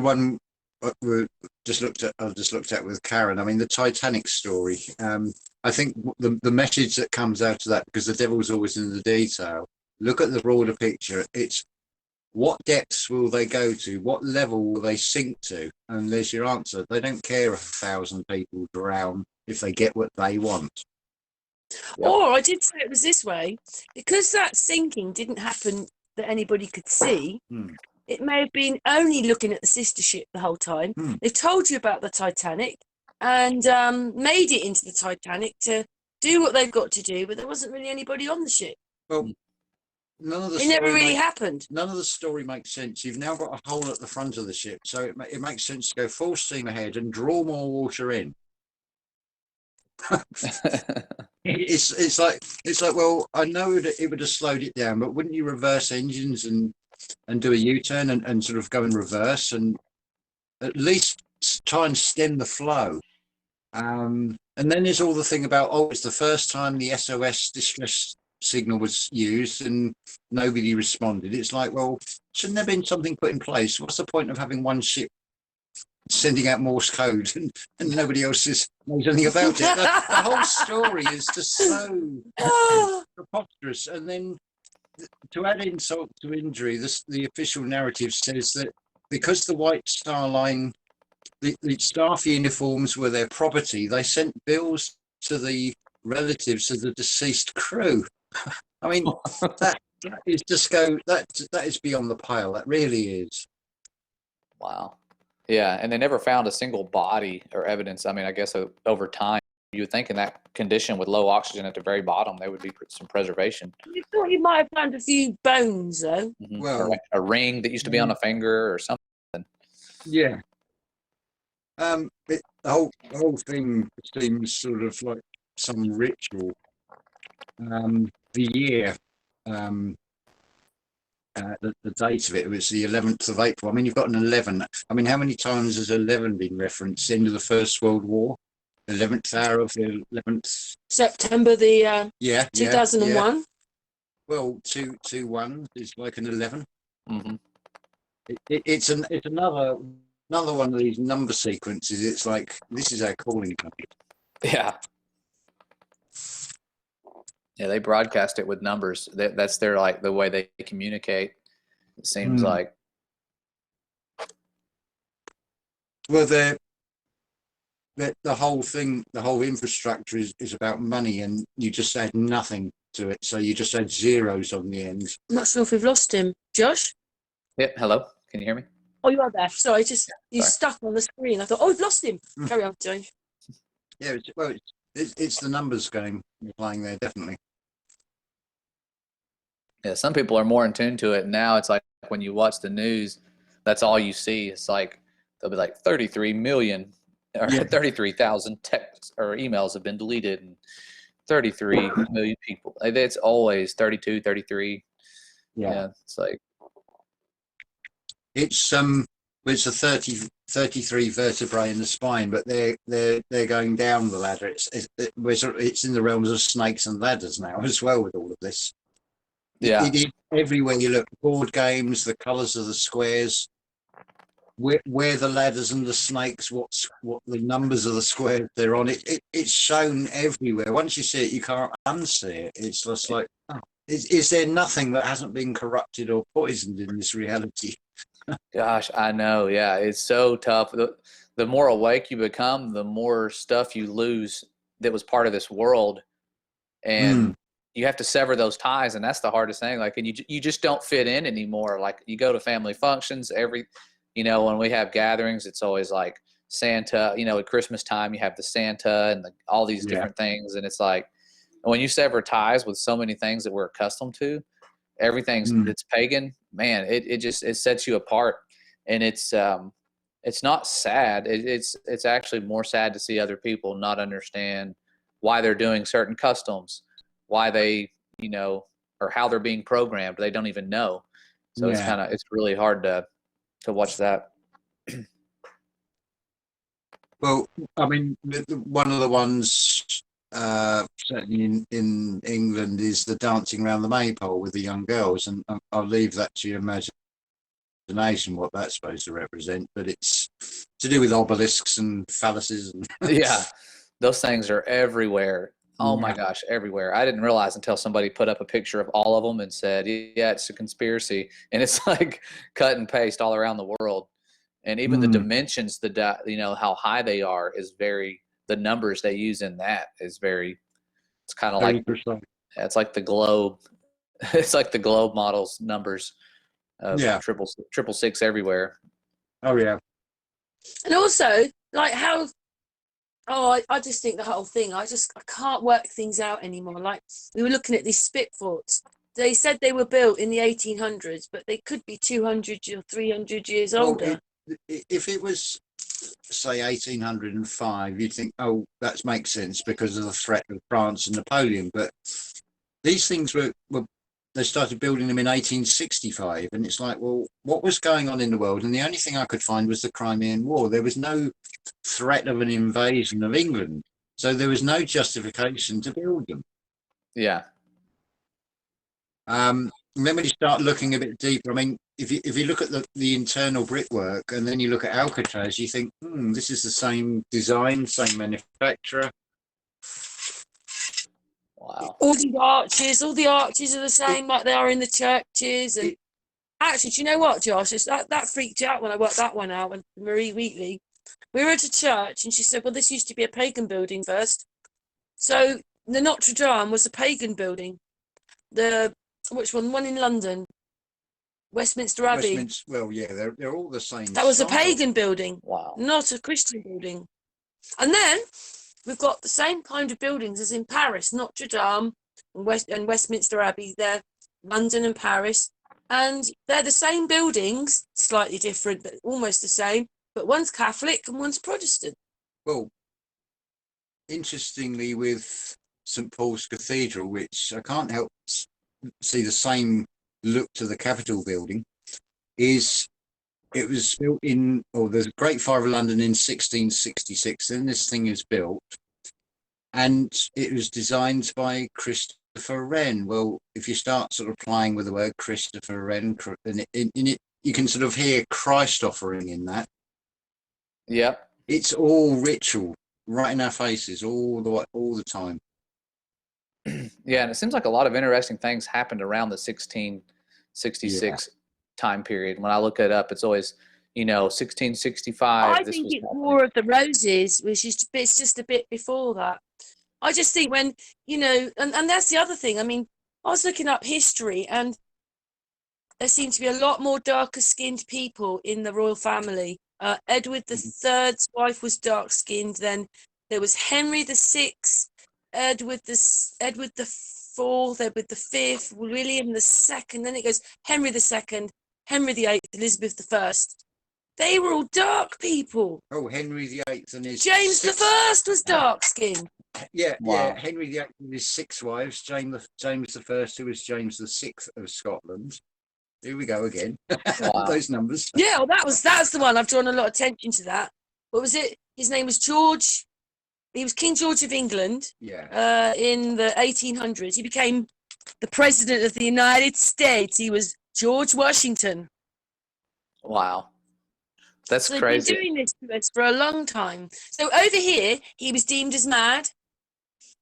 one I've just looked at with Karen. I mean, the Titanic story. I think the message that comes out of that, because the devil's always in the detail. Look at the broader picture. It's what depths will they go to? What level will they sink to? And there's your answer. They don't care if 1,000 people drown if they get what they want. Yep. Or I did say it was this way, because that sinking didn't happen that anybody could see. It may have been only looking at the sister ship the whole time. They've told you about the Titanic and made it into the Titanic to do what they've got to do, but there wasn't really anybody on the ship. Well, none of the It never story really happened. none of the story makes sense. You've now got a hole at the front of the ship, so it makes sense to go full steam ahead and draw more water in. It's like well, I know that it would have slowed it down, but wouldn't you reverse engines and do a U-turn and sort of go in reverse and at least try and stem the flow? And then there's all the thing about, oh, it's the first time the SOS distress signal was used and nobody responded. It's like, well, shouldn't there have been something put in place? What's the point of having one ship sending out Morse code and nobody else knows anything about it? The whole story is just so preposterous. And then to add insult to injury, the official narrative says that because the White Star Line, the staff uniforms were their property, they sent bills to the relatives of the deceased crew. I mean, that is just that is beyond the pale. That really is. Wow. Yeah, and they never found a single body or evidence. I mean, I guess over time, you would think in that condition with low oxygen at the very bottom, there would be some preservation. You thought you might have found a few bones, though. Well, or a ring that used to be on a finger or something. Yeah. The whole thing seems sort of like some ritual. The year, the date of it was the 11th of April. I mean, you've got an 11. I mean, how many times has 11 been referenced? End of the First World War, 11th hour of the 11th. September the Yeah, 2001. Yeah. Well, 221 is like an 11. Mm-hmm. It's another one of these number sequences. It's like, this is our calling card. Yeah. Yeah, they broadcast it with numbers. That's their, like, the way they communicate. It seems like. Well, the whole thing, the whole infrastructure is about money, and you just add nothing to it. So you just add zeros on the end. I'm not sure if we've lost him. Josh? Yep. Hello. Can you hear me? Oh, you are there. Sorry, you Sorry. stuck on the screen. I thought, oh, we've lost him. Carry on, Josh. Yeah, it's the numbers game you're playing there, definitely. Yeah, some people are more in tune to it. Now it's like when you watch the news, that's all you see. It's like they'll be like 33 million or 33,000 texts or emails have been deleted, and 33 million people. It's always 32, 33. Yeah, it's like it's a 33 vertebrae in the spine, but they're going down the ladder. It's in the realms of snakes and ladders now as well with all of this. Yeah. Everywhere you look, board games, the colours of the squares, where the ladders and the snakes, what the numbers of the squares they're on. It's shown everywhere. Once you see it, you can't unsee it. It's just like, oh, is there nothing that hasn't been corrupted or poisoned in this reality? Gosh, I know. Yeah, it's so tough. The more awake you become, the more stuff you lose that was part of this world, and you have to sever those ties, and that's the hardest thing. Like, and you just don't fit in anymore. Like, you go to family functions when we have gatherings, it's always like Santa. At Christmas time, you have the Santa and all these different things, and it's like when you sever ties with so many things that we're accustomed to, everything's that's pagan. Man, it sets you apart, and it's not sad. It's actually more sad to see other people not understand why they're doing certain customs, why they or how they're being programmed. They don't even know. So it's really hard to watch that. Well, I mean, one of the ones certainly in England is the dancing around the maypole with the young girls, and I'll leave that to your imagination what that's supposed to represent, but it's to do with obelisks and phalluses and Yeah, those things are everywhere. Oh my gosh, everywhere. I didn't realize until somebody put up a picture of all of them and said, yeah, it's a conspiracy, and it's like cut and paste all around the world. And even the dimensions, how high they are is the numbers they use in that is it's kind of like, it's like the globe. It's like the globe models numbers of triple six everywhere. Oh yeah. And also, like how, I just think the whole thing, I can't work things out anymore. Like, we were looking at these spitforts. They said they were built in the 1800s, but they could be 200 or 300 years older. If it was, say, 1805, you'd think, oh, that makes sense because of the threat of France and Napoleon. But these things they started building them in 1865, and it's like, well, what was going on in the world? And the only thing I could find was the Crimean War. There was no threat of an invasion of England, so there was no justification to build them. Yeah. And then when you start looking a bit deeper, I mean, if you look at the internal brickwork and then you look at Alcatraz, you think, this is the same design, same manufacturer. Wow. All the arches are the same like they are in the churches. And actually, do you know what, Josh? That freaked you out when I worked that one out with Marie Wheatley. We were at a church and she said, well, this used to be a pagan building first. So the Notre Dame was a pagan building. Which one? One in London. Westminster Abbey. Well, yeah, they're all the same. That was a style. pagan building, Wow. not a Christian building. And then we've got the same kind of buildings as in Paris, Notre Dame and Westminster Abbey. They're London and Paris, and they're the same buildings, slightly different, but almost the same. But one's Catholic and one's Protestant. Well, interestingly, with St Paul's Cathedral, which I can't help see the same look to the Capitol building, it was built in, the Great Fire of London in 1666. Then this thing is built, and it was designed by Christopher Wren. Well, if you start sort of playing with the word Christopher Wren, in it, you can sort of hear Christ offering in that. Yep. It's all ritual, right in our faces, all the time. Yeah, and it seems like a lot of interesting things happened around the 1666 time period. When I look it up, it's always, 1665. I think it's War of the Roses, it's just a bit before that. I just think when, and that's the other thing. I mean, I was looking up history, and there seemed to be a lot more darker skinned people in the royal family. Edward III's wife was dark skinned. Then there was Henry VI, Edward the Fourth, Edward the Fifth, William the Second. Then it goes Henry II, Henry VIII, Elizabeth I. They were all dark people. Oh, Henry VIII and his James I was dark skinned. Yeah, Wow. yeah. Henry VIII and his 6 wives. James I, who was James VI of Scotland. Here we go again. Wow. Those numbers. Yeah, well, that's the one. I've drawn a lot of attention to that. What was it? His name was George. He was King George of England. Yeah. In the 1800s, he became the president of the United States. He was George Washington. Wow. That's So crazy. they've been doing this to us for a long time. So over here, he was deemed as mad.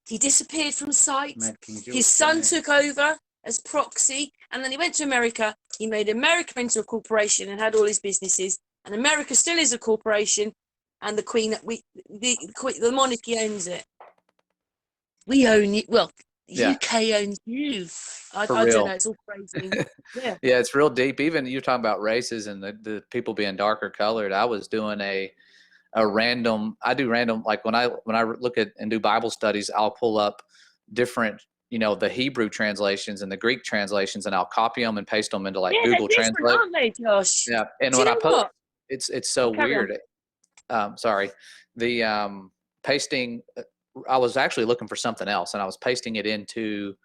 He disappeared from sight. Mad King George, His son yeah. took over as proxy, and then he went to America. He made America into a corporation and had all his businesses. And America still is a corporation, and the Queen, the monarchy owns it. We own it. Well, Yeah. UK owns you. I For don't real. know. It's all crazy. Yeah. Yeah, it's real deep. Even you're talking about races and the people being darker colored. I was doing I do random, like when I look at and do Bible studies, I'll pull up different, the Hebrew translations and the Greek translations, and I'll copy them and paste them into like Google they're different, Translate. aren't they, Josh? Yeah, and Do when you I know post, what? it's so Carry on. weird. Sorry, the pasting. I was actually looking for something else, and I was pasting it into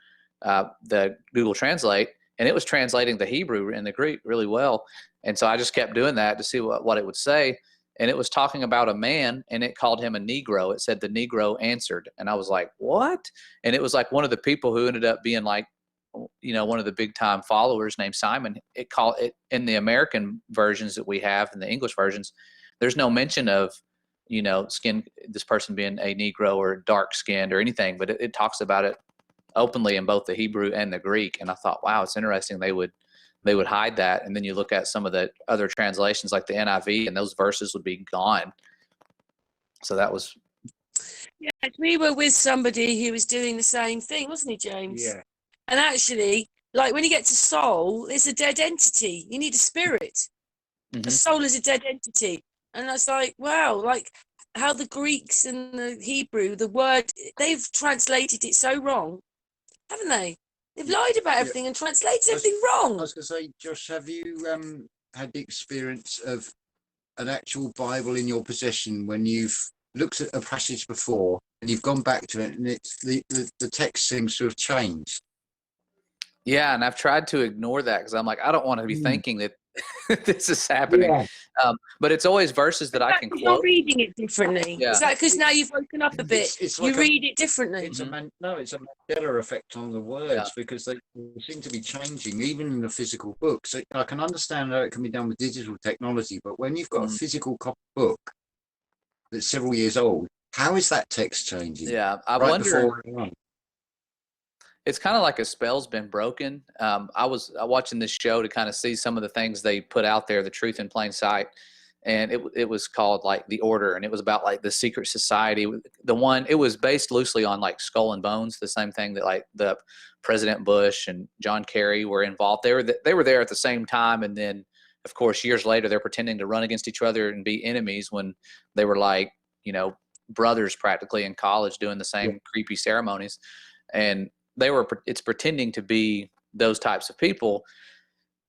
the Google Translate, and it was translating the Hebrew and the Greek really well. And so I just kept doing that to see what it would say. And it was talking about a man, and it called him a Negro. It said the Negro answered. And I was like, what? And it was like one of the people who ended up being like, one of the big time followers named Simon. It called it in the American versions that we have, in the English versions, there's no mention of, this person being a Negro or dark skinned or anything, but it talks about it openly in both the Hebrew and the Greek. And I thought, wow, it's interesting they would hide that. And then you look at some of the other translations like the NIV, and those verses would be gone. So that was. Yeah, we were with somebody who was doing the same thing, wasn't he, James? Yeah. And actually, like when you get to soul, it's a dead entity. You need a spirit. A soul is a dead entity. And I was like, wow, like how the Greeks and the Hebrew, the word, they've translated it so wrong, haven't they? They've lied about everything and translated everything wrong. I was going to say, Josh, have you had the experience of an actual Bible in your possession when you've looked at a passage before and you've gone back to it and it's the text seems to have changed? Yeah, and I've tried to ignore that because I'm like, I don't want to be thinking that this is happening. Yeah. But it's always verses that I can You're quote. reading it differently. Yeah. Is that because now you've woken up a bit? It's You like read it differently. It's a Mandela effect on the words because they seem to be changing, even in the physical book. So I can understand how it can be done with digital technology, but when you've got a physical copy book that's several years old, how is that text changing? Yeah, I right wonder. before we're on? it's kind of like a spell's been broken. I was watching this show to kind of see some of the things they put out there, the truth in plain sight. And it was called like The Order, and it was about like the secret society. It was based loosely on like Skull and Bones, the same thing that like the President Bush and John Kerry were involved. They were there at the same time, and then of course years later they're pretending to run against each other and be enemies when they were like, you know, brothers practically in college doing the same creepy ceremonies. And it's pretending to be those types of people.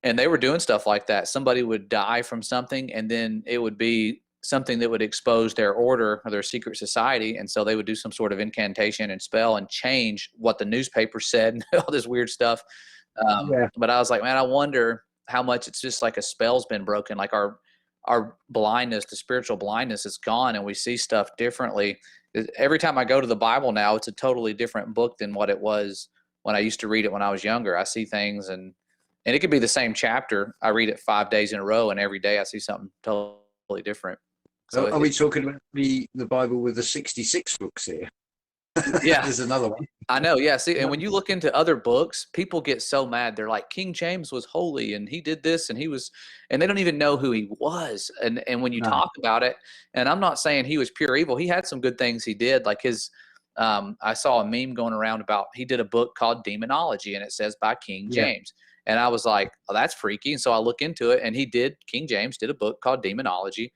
And they were doing stuff like that. Somebody would die from something, and then it would be something that would expose their order or their secret society. And so they would do some sort of incantation and spell and change what the newspaper said and all this weird stuff. But I was like, man, I wonder how much it's just like a spell's been broken. Like our blindness, the spiritual blindness is gone, and we see stuff differently. Every time I go to the Bible now, it's a totally different book than what it was when I used to read it when I was younger. I see things and it could be the same chapter. I read it 5 days in a row, and every day I see something totally different. So are we talking about the Bible with the 66 books here? Yeah. There's another one. I know. Yeah. See, and when you look into other books, people get so mad. They're like, King James was holy, and he did this, and and they don't even know who he was. And when you talk about it, and I'm not saying he was pure evil. He had some good things he did. Like I saw a meme going around about, he did a book called Demonology, and it says by King James. And I was like, oh, that's freaky. And so I look into it, and King James did a book called Demonology.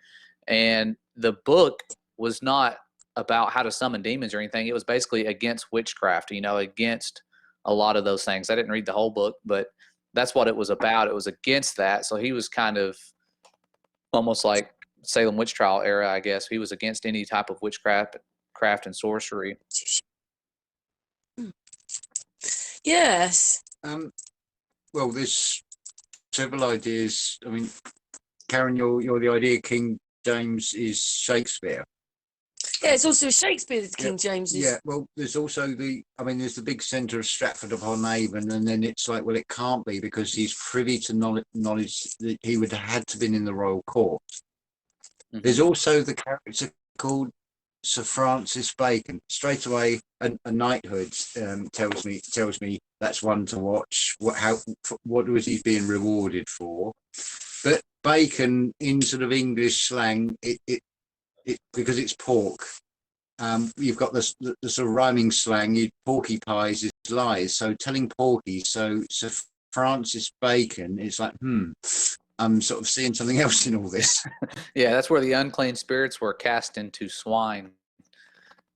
And the book was not about how to summon demons or anything. It was basically against witchcraft, against a lot of those things. I didn't read the whole book, but that's what it was about. It was against that. So he was kind of almost like Salem witch trial era, I guess. He was against any type of witchcraft and sorcery. Yes. Well, there's several ideas. I mean, Karen, you're the idea King James is Shakespeare. Yeah, it's also Shakespeare that King James is. Yeah, well, there's also there's the big centre of Stratford upon Avon, and then it's like, well, it can't be because he's privy to knowledge that he would have had to been in the royal court. Mm-hmm. There's also the character called Sir Francis Bacon. Straight away, a knighthood tells me that's one to watch. What was he being rewarded for? But Bacon, in sort of English slang, it because it's pork. You've got the sort of rhyming slang. Porky pies is lies. So telling porky. So Francis Bacon is like, I'm sort of seeing something else in all this. Yeah, that's where the unclean spirits were cast into swine.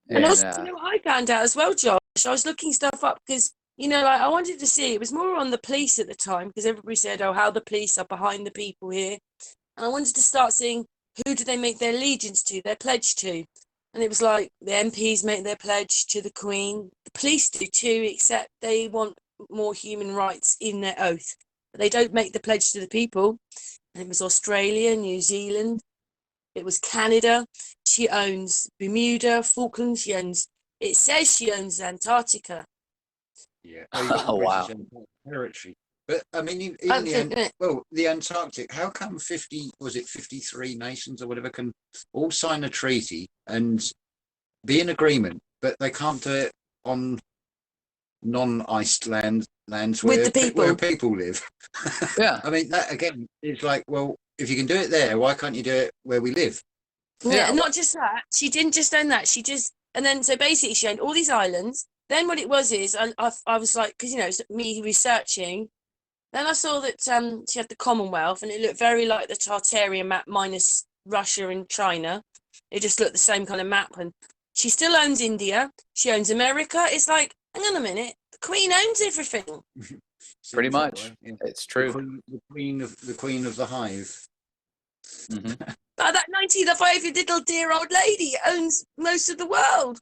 And also, I found out as well, Josh. I was looking stuff up because, I wanted to see. It was more on the police at the time because everybody said, oh, how the police are behind the people here. And I wanted to start seeing who do they make their allegiance to, their pledge to. And it was like the MPs make their pledge to the Queen. The police do too, except they want more human rights in their oath. But they don't make the pledge to the people. And it was Australia, New Zealand. It was Canada. She owns Bermuda, Falklands. It says she owns Antarctica. Yeah. Oh, wow. Territory. But I mean, the Antarctic, how come 53 nations or whatever can all sign a treaty and be in agreement, but they can't do it on non-iced lands where people live? Yeah. I mean, that again, it's like, well, if you can do it there, why can't you do it where we live? Yeah, and not just that. She didn't just own that. And then so basically she owned all these islands. Then what it was is, I was like, because, me researching, then I saw that she had the Commonwealth, and it looked very like the Tartarian map minus Russia and China. It just looked the same kind of map. And she still owns India. She owns America. It's like, hang on a minute, the Queen owns everything. Pretty much, it's true. The Queen of the Hive. Mm-hmm. But that 1905 little dear old lady owns most of the world.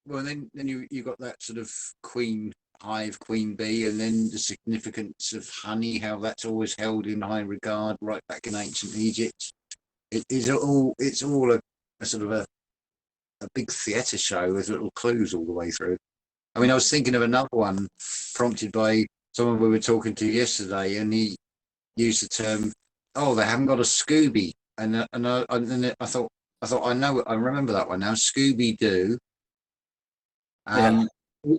Well, then you got that sort of Queen Hive, Queen Bee, and then the significance of honey, how that's always held in high regard right back in ancient Egypt. It's all a sort of a big theatre show with little clues all the way through. I mean, I was thinking of another one prompted by someone we were talking to yesterday, and he used the term, "Oh, they haven't got a Scooby," and then I thought I remember that one now, Scooby Doo.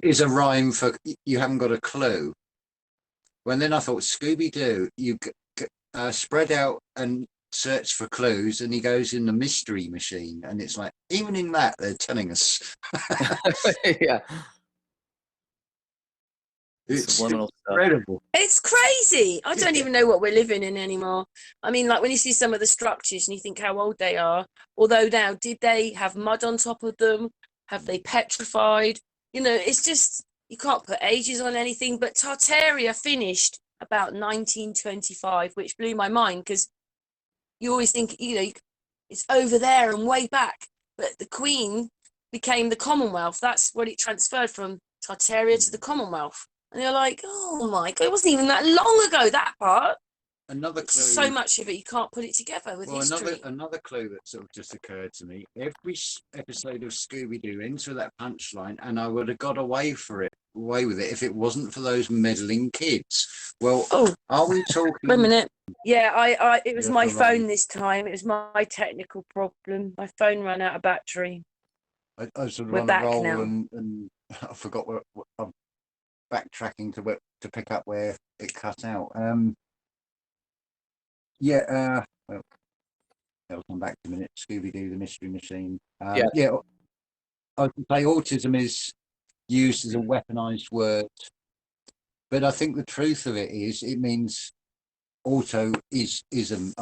is a rhyme for you haven't got a clue. When then I thought Scooby-Doo, you spread out and search for clues, and he goes in the mystery machine, and it's like, even in that, they're telling us. Yeah. It's Subliminal stuff. incredible. It's crazy. I don't even know what we're living in anymore. I mean, like when you see some of the structures and you think how old they are, although now, did they have mud on top of them? Have they petrified? You know, it's just, you can't put ages on anything, but Tartaria finished about 1925, which blew my mind because you always think, you know, it's over there and way back. But the Queen became the Commonwealth. That's what it transferred from Tartaria to the Commonwealth. And you're like, oh my God, it wasn't even that long ago, that part. Another It's clue. so much of it, you can't put it together with history. Another clue that sort of just occurred to me. Every episode of Scooby-Doo ends with that punchline, and I would have got away with it if it wasn't for those meddling kids. Well, are we talking? Wait a minute. Yeah, it was Yeah, my you're phone right. this time. It was my technical problem. My phone ran out of battery. I sort of We're on a back roll, now. and I forgot what I'm backtracking to pick up where it cut out. Well, I'll come back in a minute. Scooby-Doo, the Mystery Machine. Yeah. I would say autism is used as a weaponized word, but I think the truth of it is it means auto-ism.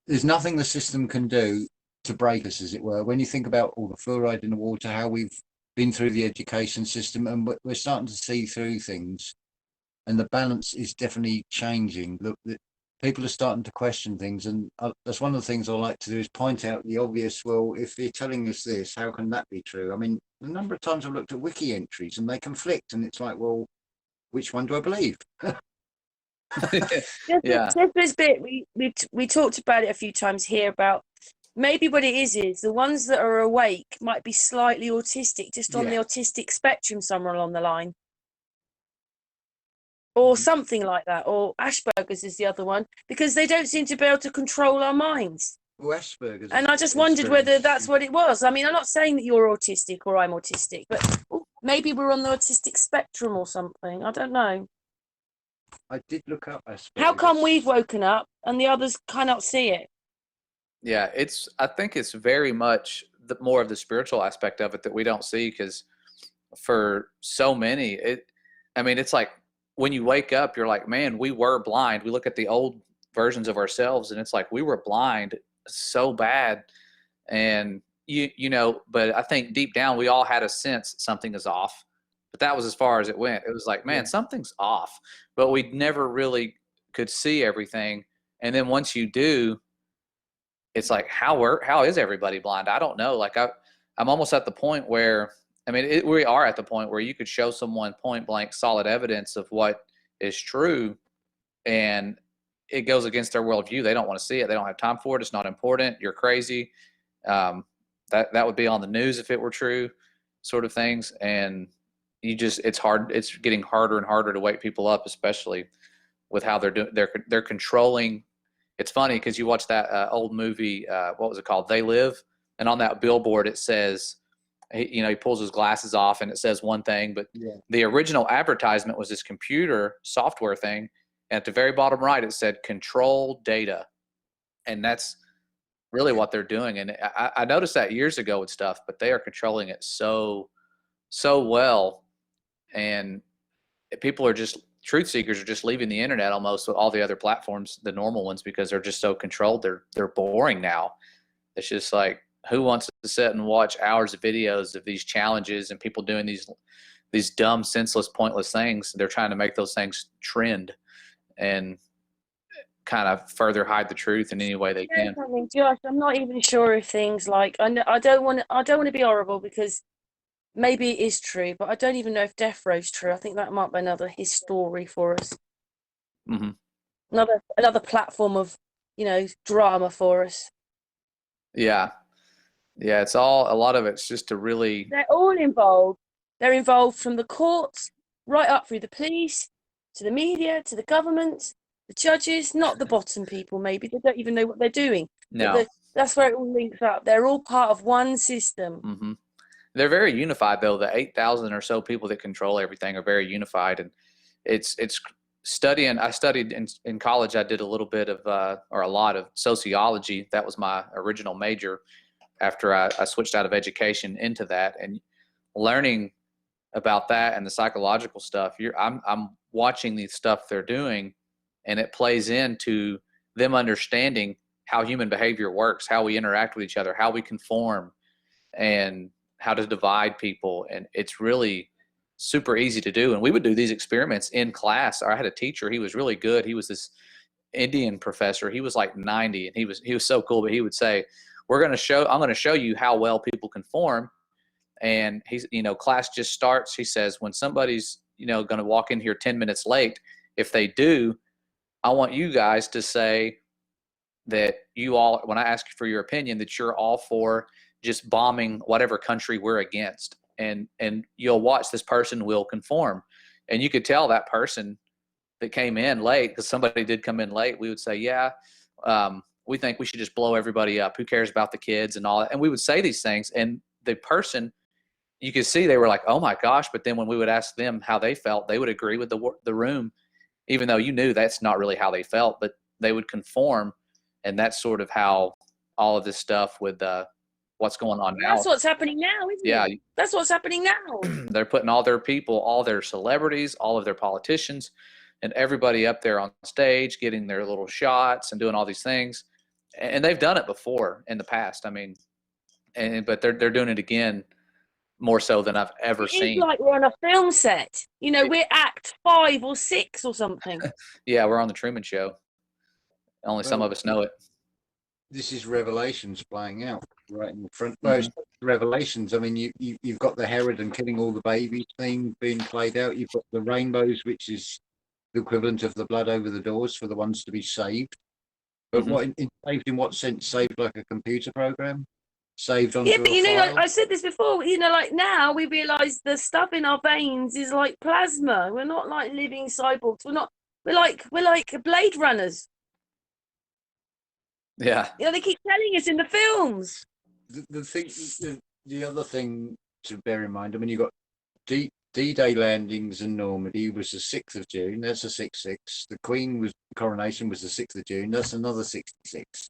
There's nothing the system can do to break us, as it were. When you think about all the fluoride in the water, how we've been through the education system, and we're starting to see through things, and the balance is definitely changing. Look, people are starting to question things, and that's one of the things I like to do is point out the obvious. Well, if you're telling us this, how can that be true? I mean, the number of times I've looked at wiki entries and they conflict, and it's like, well, which one do I believe? Yeah. Just this bit, we talked about it a few times here about maybe what it is the ones that are awake might be slightly autistic, just on the autistic spectrum somewhere along the line. Or something like that, or Asperger's is the other one, because they don't seem to be able to control our minds. Well, Asperger's. And I just wondered whether that's what it was. I mean, I'm not saying that you're autistic or I'm autistic, but maybe we're on the autistic spectrum or something. I don't know. I did look up Asperger's. How come we've woken up and the others cannot see it? Yeah, I think it's very much more of the spiritual aspect of it that we don't see, because for so many, it's like when you wake up, you're like, man, we were blind. We look at the old versions of ourselves and it's like we were blind so bad. And but I think deep down we all had a sense something is off, but that was as far as it went. It was like, man, something's off, but we never really could see everything. And then once you do, it's like, how is everybody blind? I don't know. Like I'm almost at the point where, we are at the point where you could show someone point blank solid evidence of what is true, and it goes against their worldview. They don't want to see it. They don't have time for it. It's not important. You're crazy. That would be on the news if it were true, sort of things. And it's hard. It's getting harder and harder to wake people up, especially with how they're controlling. It's funny because you watch that old movie, what was it called? They Live. And on that billboard, it says, he pulls his glasses off and it says one thing, but the original advertisement was this computer software thing. And at the very bottom right, it said control data. And that's really what they're doing. And I noticed that years ago with stuff, but they are controlling it so well. And truth seekers are just leaving the internet almost with all the other platforms, the normal ones, because they're just so controlled. They're boring now. It's just like, who wants to sit and watch hours of videos of these challenges and people doing these dumb, senseless, pointless things? They're trying to make those things trend and kind of further hide the truth in any way they can. Josh, I'm not even sure if things like, I don't want to be horrible because maybe it is true, but I don't even know if death row's true. I think that might be another his story for us. Mm-hmm. Another platform of, drama for us. Yeah. Yeah, a lot of it's just to really... They're all involved. They're involved from the courts, right up through the police, to the media, to the government, the judges, not the bottom people maybe. They don't even know what they're doing. No. That's where it all links up. They're all part of one system. Mm-hmm. They're very unified though. The 8,000 or so people that control everything are very unified, and it's studying. I studied in college. I did a little bit of or a lot of sociology. That was my original major after I switched out of education into that, and learning about that and the psychological stuff. I'm watching the stuff they're doing, and it plays into them understanding how human behavior works, how we interact with each other, how we conform, and how to divide people. And it's really super easy to do. And we would do these experiments in class. I had a teacher, he was really good. He was this Indian professor. He was like 90, and he was so cool, but he would say, I'm going to show you how well people conform. And he's, class just starts. He says, when somebody's, going to walk in here 10 minutes late, if they do, I want you guys to say that you all, when I ask you for your opinion, that you're all for just bombing whatever country we're against. And you'll watch this person will conform. And you could tell that person that came in late, because somebody did come in late, we would say, yeah, we think we should just blow everybody up. Who cares about the kids and all that? And we would say these things. And the person, you could see they were like, oh my gosh. But then when we would ask them how they felt, they would agree with the room, even though you knew that's not really how they felt, but they would conform. And that's sort of how all of this stuff with what's going on now. That's what's happening now, isn't it? That's what's happening now. They're putting all their people, all their celebrities, all of their politicians, and everybody up there on stage getting their little shots and doing all these things. And they've done it before in the past. I mean, but they're doing it again more so than I've ever seen. It's like we're on a film set. We're act 5 or 6 or something. Yeah, we're on the Truman Show. Only some of us know it. This is Revelations playing out right in the front. Most Revelations. I mean, you've got the Herod and killing all the babies thing being played out. You've got the rainbows, which is the equivalent of the blood over the doors for the ones to be saved. But saved in what sense? Saved like a computer program? Saved onto but a file? like I said this before, like now we realise the stuff in our veins is like plasma. We're not like living cyborgs. We're like Blade Runners. Yeah. They keep telling us in the films. The other thing to bear in mind, I mean, you've got D-Day landings in Normandy was the 6th of June. That's a 6-6. The Queen coronation was the 6th of June. That's another 66.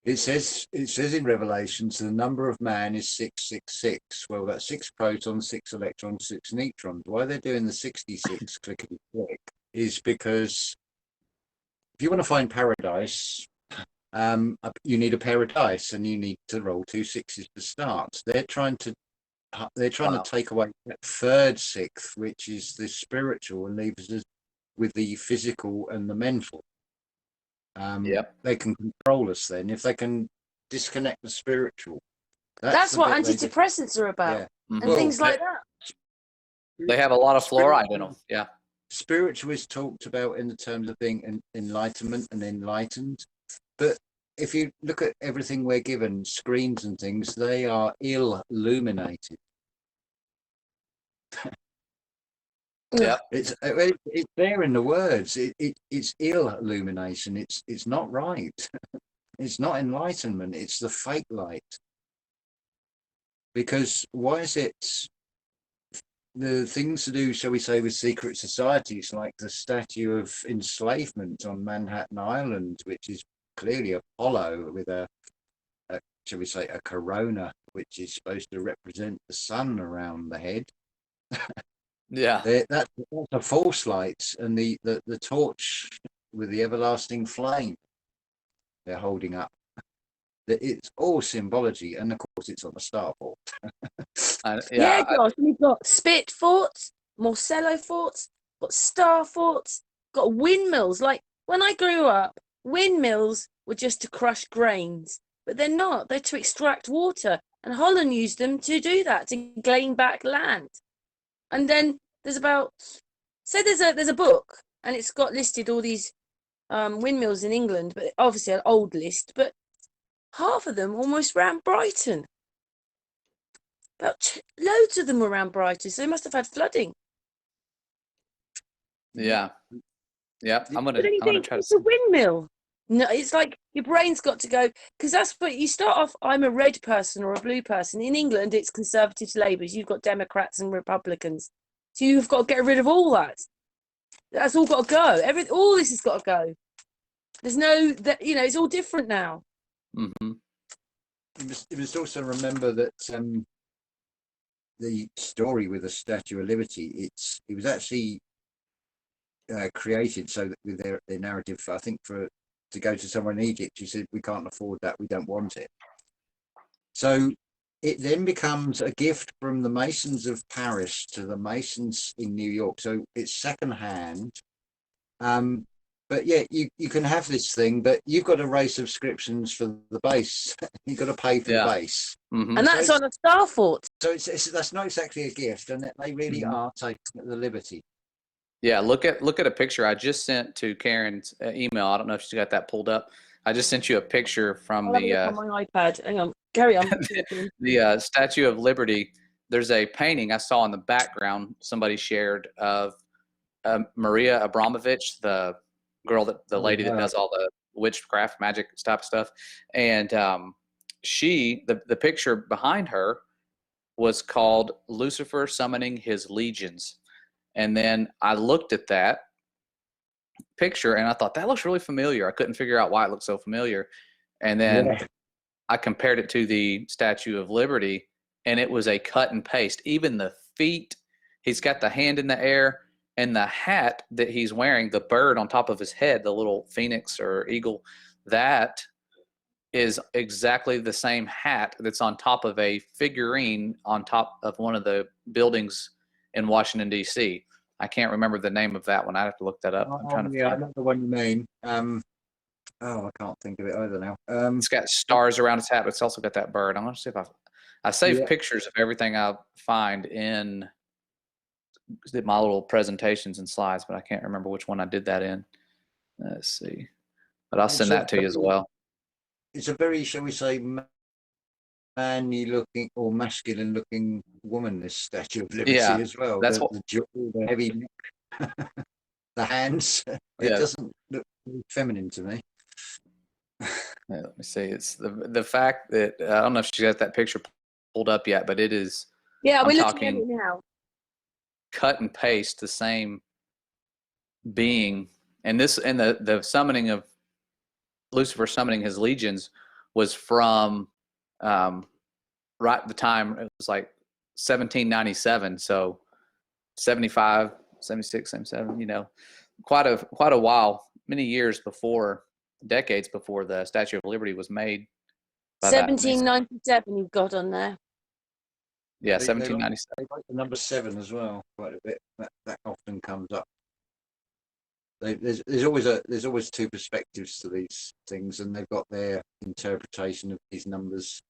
It says in Revelations the number of man is 666. Well, that's 6 protons, 6 electrons, 6 neutrons. Why they're doing the 66 clickety click is because if you want to find paradise, you need a pair of dice, and you need to roll 2 6s to start. They're trying to take away that third 6th, which is the spiritual, and leaves us with the physical and the mental. They can control us then if they can disconnect the spiritual. That's what antidepressants are about, and things like that. They have a lot of fluoride in them. Yeah. Spiritual is talked about in the terms of being enlightenment and enlightened, but if you look at everything we're given, screens and things, they are illuminated. Yeah, it's there in the words. It's illumination. It's not right. It's not enlightenment. It's the fake light. Because why is it the things to do, shall we say, with secret societies like the statue of enslavement on Manhattan Island, which is clearly Apollo with a shall we say, a corona, which is supposed to represent the sun around the head. Yeah, that's a false light, and the torch with the everlasting flame they're holding up. It's all symbology, and of course it's on the starboard. Gosh, we've got spit forts, Marcello forts, got star forts, got windmills. Like when I grew up, windmills were just to crush grains, but they're not. They're to extract water, and Holland used them to do that, to gain back land. And then there's a book, and it's got listed all these windmills in England, but obviously an old list, but half of them almost around Brighton. Loads of them were around Brighton, so they must have had flooding. Yeah. I'm gonna try to. It's a windmill. No, it's like your brain's got to go, because that's what you start off. I'm a red person or a blue person. In England, it's Conservatives, Labours. You've got Democrats and Republicans. So you've got to get rid of all that. That's all got to go. All this has got to go. There's no, that it's all different now. Mm-hmm. You must also remember that the story with the Statue of Liberty, it was actually created so that with their narrative, I think, to go to someone in Egypt who said, we can't afford that, we don't want it. So it then becomes a gift from the Masons of Paris to the Masons in New York. So it's secondhand. But yeah, you can have this thing, but you've got to raise subscriptions for the base. You've got to pay for the base. Mm-hmm. And that's on a star fort. So that's not exactly a gift, and they really are taking the liberty. Yeah, look at a picture I just sent to Karen's email. I don't know if she's got that pulled up. I just sent you a picture from I'll have a look on my iPad. Hang on, carry on. the Statue of Liberty. There's a painting I saw in the background somebody shared of Maria Abramovich, the girl the lady that does all the witchcraft magic type of stuff, and the picture behind her was called Lucifer Summoning His Legions. And then I looked at that picture and I thought, that looks really familiar. I couldn't figure out why it looked so familiar. And then I compared it to the Statue of Liberty, and it was a cut and paste. Even the feet, he's got the hand in the air, and the hat that he's wearing, the bird on top of his head, the little phoenix or eagle, that is exactly the same hat that's on top of a figurine on top of one of the buildings in Washington, D.C. I can't remember the name of that one. I have to look that up. I'm trying to I know the one you mean. I can't think of it either now. It's got stars around its hat, but it's also got that bird. I'm going to see if I save pictures of everything I find in my little presentations and slides, but I can't remember which one I did that in. Let's see. But I'll send that to you as well. It's a very, shall we say, manly looking or masculine looking woman, this Statue of Liberty as well. That's the jaw, the heavy neck, the hands. It doesn't look feminine to me. Let me see. It's the fact that I don't know if she got that picture pulled up yet, but it is. Yeah, we're looking at it now. Cut and paste the same being, and the summoning of Lucifer summoning his legions was from right at the time. It was like 1797, so 75, 76, 77. Quite a while, many years before, decades before the Statue of Liberty was made. 1797 you've got on there. Yeah, 1797. They like the number 7 as well, quite a bit. That often comes up. There's always two perspectives to these things, and they've got their interpretation of these numbers.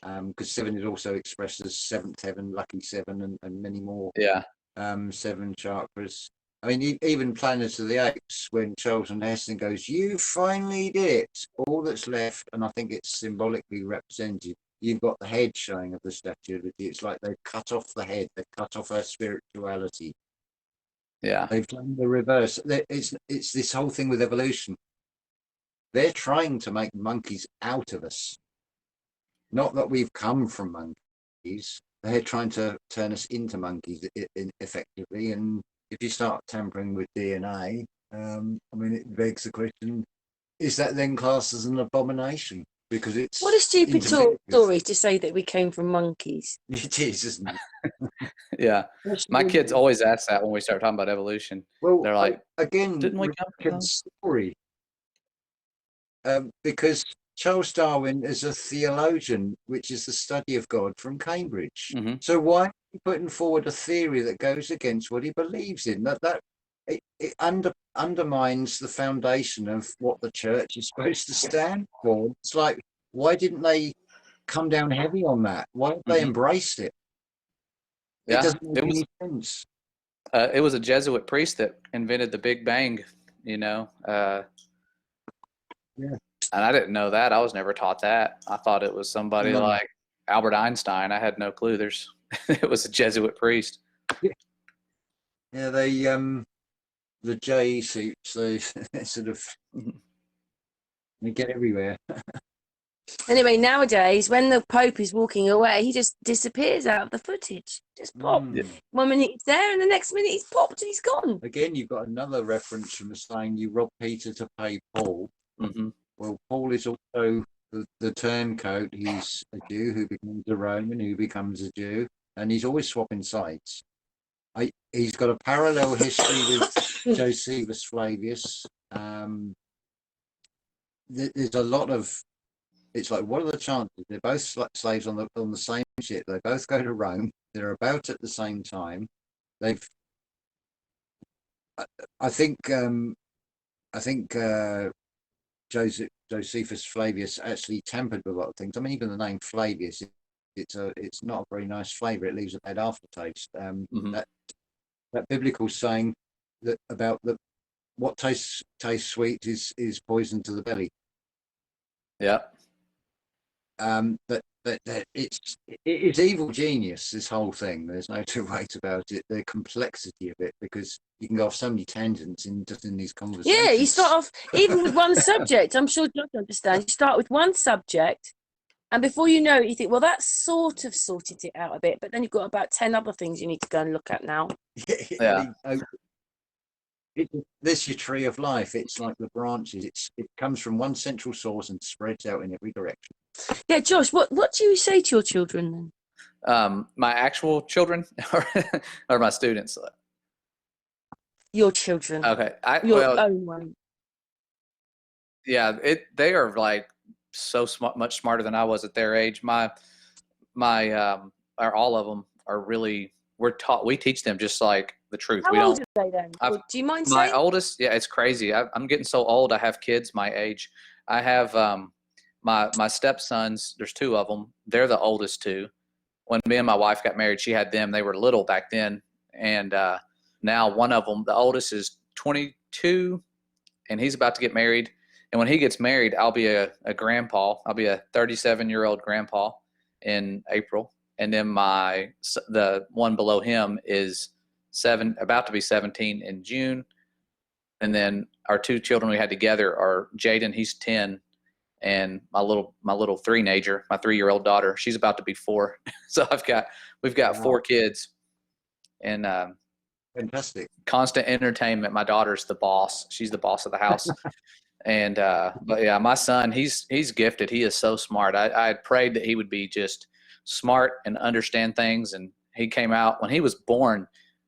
Because 7 is also expressed as seventh heaven, lucky 7, and many more. Yeah. 7 chakras. I mean, even Planet of the Apes, when Charlton Heston goes, "You finally did it. All that's left," and I think it's symbolically represented. You've got the head showing of the Statue of Liberty. It's like they've cut off the head. They've cut off our spirituality. Yeah. They've done the reverse. It's this whole thing with evolution. They're trying to make monkeys out of us. Not that we've come from monkeys. They're trying to turn us into monkeys effectively. And if you start tampering with DNA, I mean, it begs the question, is that then classed as an abomination? Because it's what a stupid story to say that we came from monkeys. It is, isn't it? Yeah. My kids always ask that when we start talking about evolution. Well, they're like, again, didn't we come from story? Because Charles Darwin is a theologian, which is the study of God from Cambridge. Mm-hmm. So why are you putting forward a theory that goes against what he believes in? It undermines the foundation of what the church is supposed to stand for. It's like, why didn't they come down heavy on that? Why have they embraced it? Yeah, it doesn't make any sense. It was a Jesuit priest that invented the Big Bang, Yeah. And I didn't know that. I was never taught that. I thought it was somebody like Albert Einstein. I had no clue. It was a Jesuit priest. Yeah, they the J suits, they sort of They get everywhere. Anyway, nowadays, when the Pope is walking away, he just disappears out of the footage. Just pop. Mm. 1 minute he's there, and the next minute he's popped and he's gone. Again, you've got another reference from the saying, "You rob Peter to pay Paul." Mm-hmm. Well, Paul is also the turncoat. He's a Jew who becomes a Roman, who becomes a Jew, and he's always swapping sides. He's got a parallel history with Josephus Flavius. There's a lot of. It's like, what are the chances? They're both slaves on the same ship. They both go to Rome. They're about at the same time. I think Josephus Flavius actually tampered with a lot of things. I mean, even the name Flavius, it's not a very nice flavour. It leaves a bad aftertaste. That biblical saying that about what tastes sweet is poison to the belly. Yeah. But it's evil genius, this whole thing. There's no two ways about it. The complexity of it, because you can go off so many tangents in these conversations. Yeah, you start off even with one subject. I'm sure Josh understands. You start with one subject, and before you know it, you think, well, that sort of sorted it out a bit. But then you've got about 10 other things you need to go and look at now. Yeah. This your tree of life. It's like the branches. It comes from one central source and spreads out in every direction. Yeah, Josh, what do you say to your children then? My actual children or my students? Your children. Okay. Your own one. Yeah, they are like so smart, much smarter than I was at their age. My or all of them are really, we teach them just like the truth. How old are they then? Or do you mind saying? My oldest, yeah, it's crazy. I'm getting so old. I have kids my age. I have my stepsons. There's two of them. They're the oldest two. When me and my wife got married, she had them. They were little back then, and now one of them, the oldest, is 22, and he's about to get married. And when he gets married, I'll be a grandpa. I'll be a 37-year-old grandpa in April. And then the one below him is about to be 17 in June. And then our two children we had together are Jaden, he's 10, and my little three-nager, my 3-year-old daughter, she's about to be 4. So we've got 4 kids, and fantastic, constant entertainment. My daughter's the boss; she's the boss of the house. And but yeah, my son, he's gifted. He is so smart. I had prayed that he would be just smart and understand things, and he came out when he was born.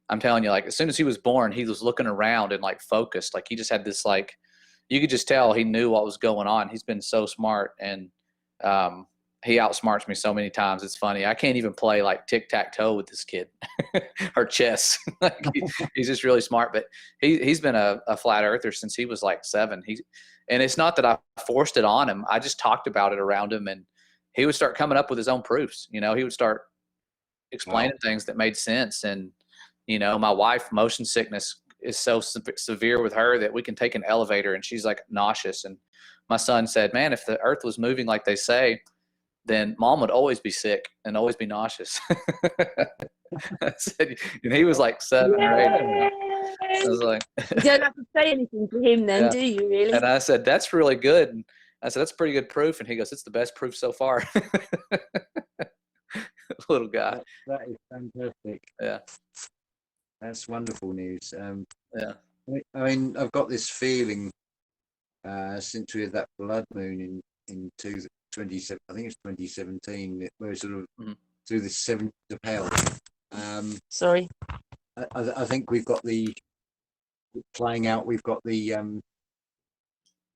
I'm telling you, like, as soon as he was born, he was looking around and like focused. Like, he just had this, like, you could just tell he knew what was going on. He's been so smart, and he outsmarts me so many times. It's funny. I can't even play like tic-tac-toe with this kid or chess. Like, he's just really smart. But he's been a flat earther since he was like 7. And it's not that I forced it on him. I just talked about it around him, and he would start coming up with his own proofs. You know, he would start explaining things that made sense. And, you know, my wife, motion sickness is so severe with her that we can take an elevator and she's like nauseous. And my son said, man, if the earth was moving like they say, then mom would always be sick and always be nauseous. I said, and he was like 7 or 8. I was like, you don't have to say anything to him then, do you really? And I said, that's really good. And I said, that's pretty good proof. And he goes, it's the best proof so far. Little guy. That is fantastic. Yeah. That's wonderful news. Yeah. I mean, I've got this feeling since we had that blood moon in 27, I think it's 2017, where sort of through the 7th of hell. Sorry. I think we've got the playing out. We've got the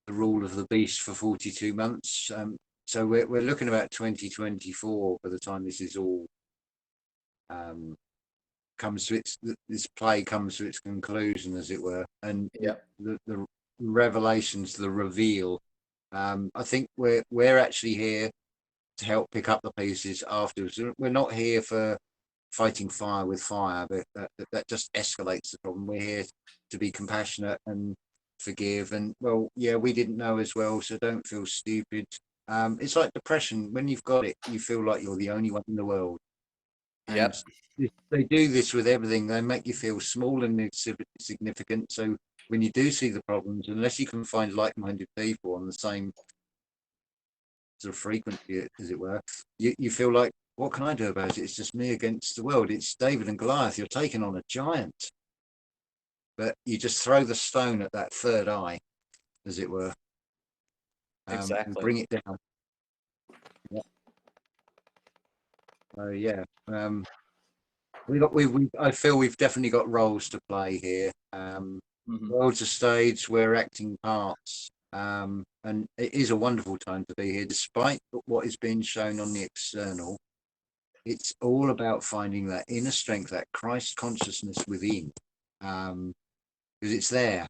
rule of the beast for 42 months. So we're looking about 2024 by the time this is all comes to this play comes to its conclusion, as it were, and the revelations, the reveal. I think we're actually here to help pick up the pieces afterwards. We're not here for fighting fire with fire, but that just escalates the problem. We're here to be compassionate and forgive. And well, yeah, we didn't know as well, so don't feel stupid. It's like depression. When you've got it, you feel like you're the only one in the world. And they do this with everything. They make you feel small and insignificant. So when you do see the problems, unless you can find like-minded people on the same sort of frequency, as it were, you feel like, what can I do about it? It's just me against the world. It's David and Goliath. You're taking on a giant, but you just throw the stone at that third eye, as it were, and Exactly. bring it down. Yeah. So yeah, I feel we've definitely got roles to play here. World's a stage, we're acting parts, and it is a wonderful time to be here, despite what is being shown on the external. It's all about finding that inner strength, that Christ consciousness within, because it's there.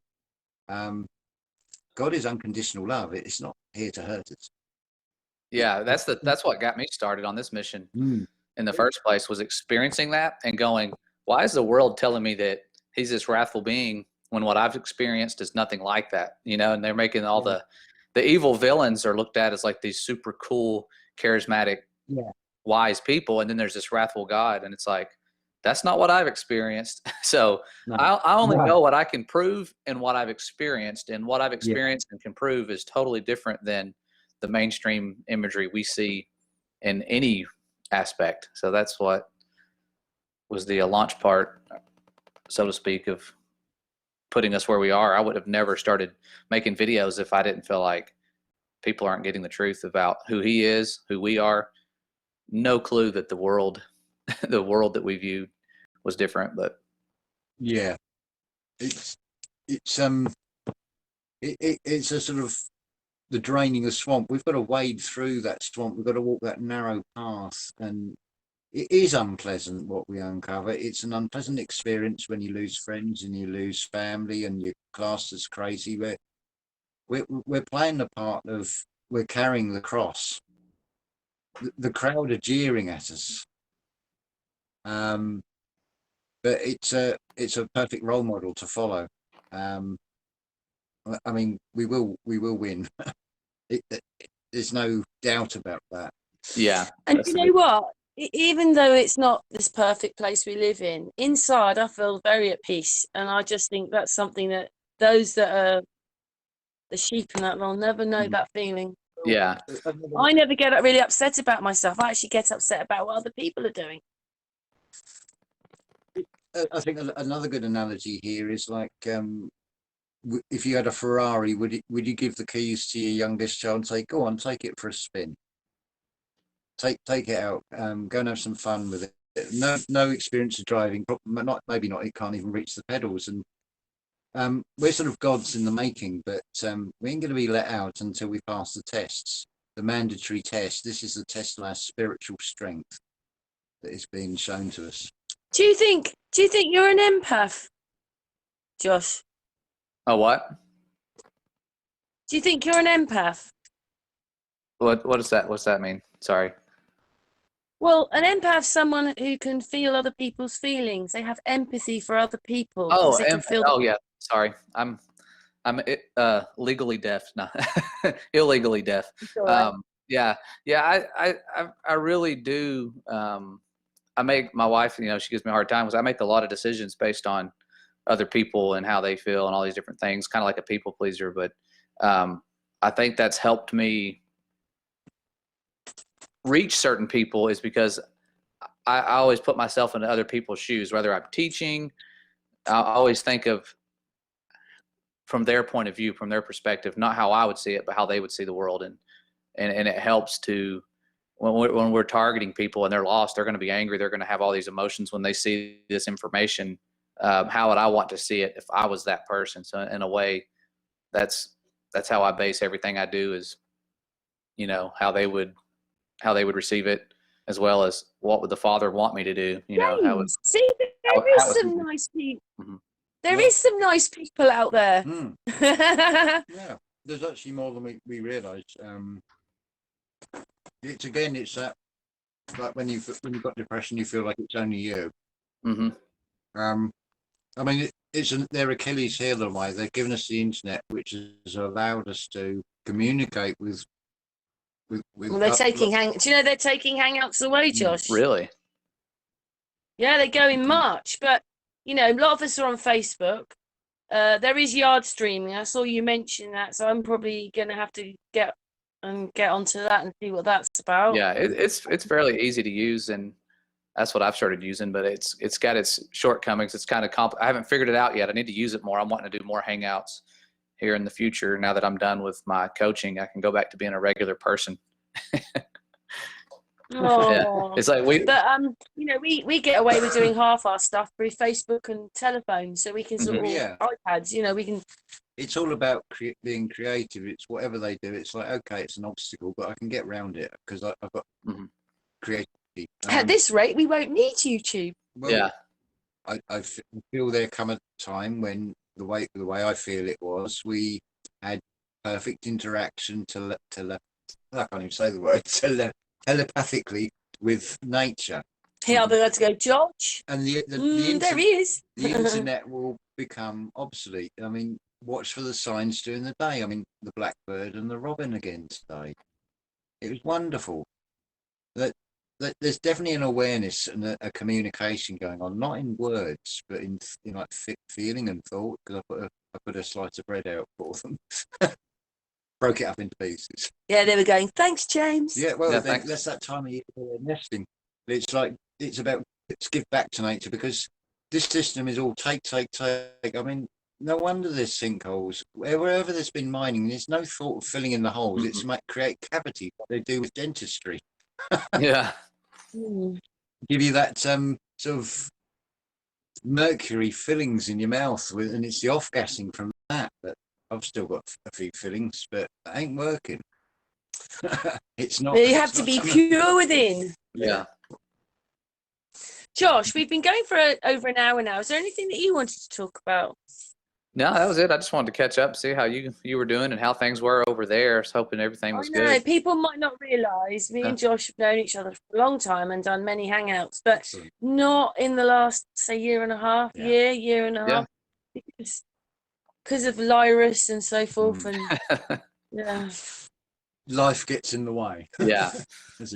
God is unconditional love. It's not here to hurt us. Yeah, that's what got me started on this mission in the first place, was experiencing that and going, why is the world telling me that he's this wrathful being when what I've experienced is nothing like that? You know, and they're making all the evil villains are looked at as like these super cool, charismatic, wise people, and then there's this wrathful God, and it's like, that's not what I've experienced. So I only know what I can prove and what I've experienced, and what I've experienced and can prove is totally different than the mainstream imagery we see in any aspect. So that's what was the launch part, so to speak, of putting us where we are. I would have never started making videos if I didn't feel like people aren't getting the truth about who he is, who we are. No clue that the world that we viewed was different. But yeah, it's a sort of the draining of swamp. We've got to wade through that swamp. We've got to walk that narrow path, and it is unpleasant what we uncover. It's an unpleasant experience when you lose friends and you lose family and you're classed as crazy. We're playing the part of, we're carrying the cross. The crowd are jeering at us, but it's a perfect role model to follow. I mean, we will win. There's no doubt about that. yeah, And you know what? Even though it's not this perfect place we live in, inside I feel very at peace, and I just think that's something that those that are the sheep and that will never know that feeling. Yeah. I never get really upset about myself. I actually get upset about what other people are doing. I think another good analogy here is like, if you had a Ferrari, would you give the keys to your youngest child and say, "Go on, take it for a spin. Take it out. Go and have some fun with it." No experience of driving. Maybe not. It can't even reach the pedals. And we're sort of gods in the making, but we ain't going to be let out until we pass the tests, the mandatory test. This is the test of our spiritual strength that is being shown to us. Do you think you're an empath, Josh? Oh, what? Do you think you're an empath? What is that? What's that mean? Sorry. Well, an empath's someone who can feel other people's feelings. They have empathy for other people. Oh, they can feel. Oh, yeah. Sorry, I'm legally deaf. No, illegally deaf. Yeah. I really do. I make my wife, you know, she gives me a hard time because I make a lot of decisions based on other people and how they feel and all these different things, kind of like a people pleaser. But I think that's helped me reach certain people, is because I always put myself into other people's shoes, whether I'm teaching. I always think of from their point of view, from their perspective, not how I would see it, but how they would see the world. And it helps to, when we're targeting people and they're lost, they're going to be angry. They're going to have all these emotions when they see this information. How would I want to see it if I was that person? So in a way, that's how I base everything I do, is, you know, how they would receive it, as well as what would the Father want me to do. You know, how would, see, there is some nice people. Mm-hmm. There is some nice people out there. Yeah, there's actually more than we realise. It's that, like when you've got depression, you feel like it's only you. Mm-hmm. I mean, it's their Achilles heel in a way. They've given us the internet, which has allowed us to communicate with. Well, they're taking do you know they're taking Hangouts away, Josh? Really? Yeah, they go in March, but you know, a lot of us are on Facebook. There is yard streaming. I saw you mention that, so I'm probably gonna have to get onto that and see what that's about. Yeah, it's fairly easy to use, and that's what I've started using. But it's got its shortcomings. It's kind of I haven't figured it out yet. I need to use it more. I'm wanting to do more hangouts here in the future. Now that I'm done with my coaching, I can go back to being a regular person. Oh, It's like but we get away with doing half our stuff through Facebook and telephone, so we can sort of Yeah. iPads. We can. It's all about being creative. It's whatever they do. It's like, okay, it's an obstacle, but I can get around it because I've got creativity. At this rate, we won't need YouTube. Well, yeah, I feel there come a time when the way I feel it was, we had perfect interaction I can't even say the word telepathically with nature. Here, I'll be able to go, George. And the there he is. The internet will become obsolete. I mean, watch for the signs during the day. I mean, the blackbird and the robin again today. It was wonderful. That there's definitely an awareness and a communication going on, not in words, but in like feeling and thought. Because I put a slice of bread out for them, broke it up into pieces. Yeah, they were going. Thanks, James. Yeah, well, Yeah, that's that time of year for nesting. It's like it's about let's give back to nature because this system is all take. I mean, no wonder there's sinkholes wherever there's been mining. There's no thought of filling in the holes. Mm-hmm. It's create cavity, what they do with dentistry. yeah. Give you that sort of mercury fillings in your mouth and it's the off-gassing from that. But I've still got a few fillings, but it ain't working. It's not. You have to be pure within. Yeah. Josh, we've been going for over an hour now. Is there anything that you wanted to talk about? No, that was it. I just wanted to catch up, see how you were doing and how things were over there. I was hoping everything was good. People might not realise me and Josh have known each other for a long time and done many hangouts, but not in the last, say, year and a half, year and a half, because of Lyrus and so forth. And yeah, life gets in the way. Yeah,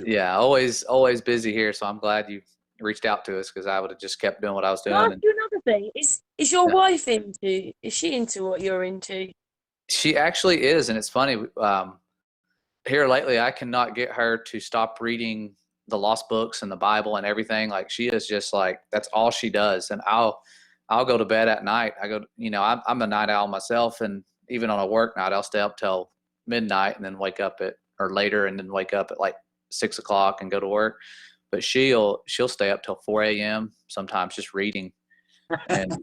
yeah, always busy here. So I'm glad you reached out to us because I would have just kept doing what I was doing. I'll ask you another thing. Is your wife into? Is she into what you're into? She actually is, and it's funny. Here lately, I cannot get her to stop reading the lost books and the Bible and everything. Like she is just like that's all she does. And I'll go to bed at night. I'm a night owl myself, and even on a work night, I'll stay up till midnight and then wake up or later and then wake up at like 6 o'clock and go to work. But she'll stay up till 4 a.m. sometimes just reading. And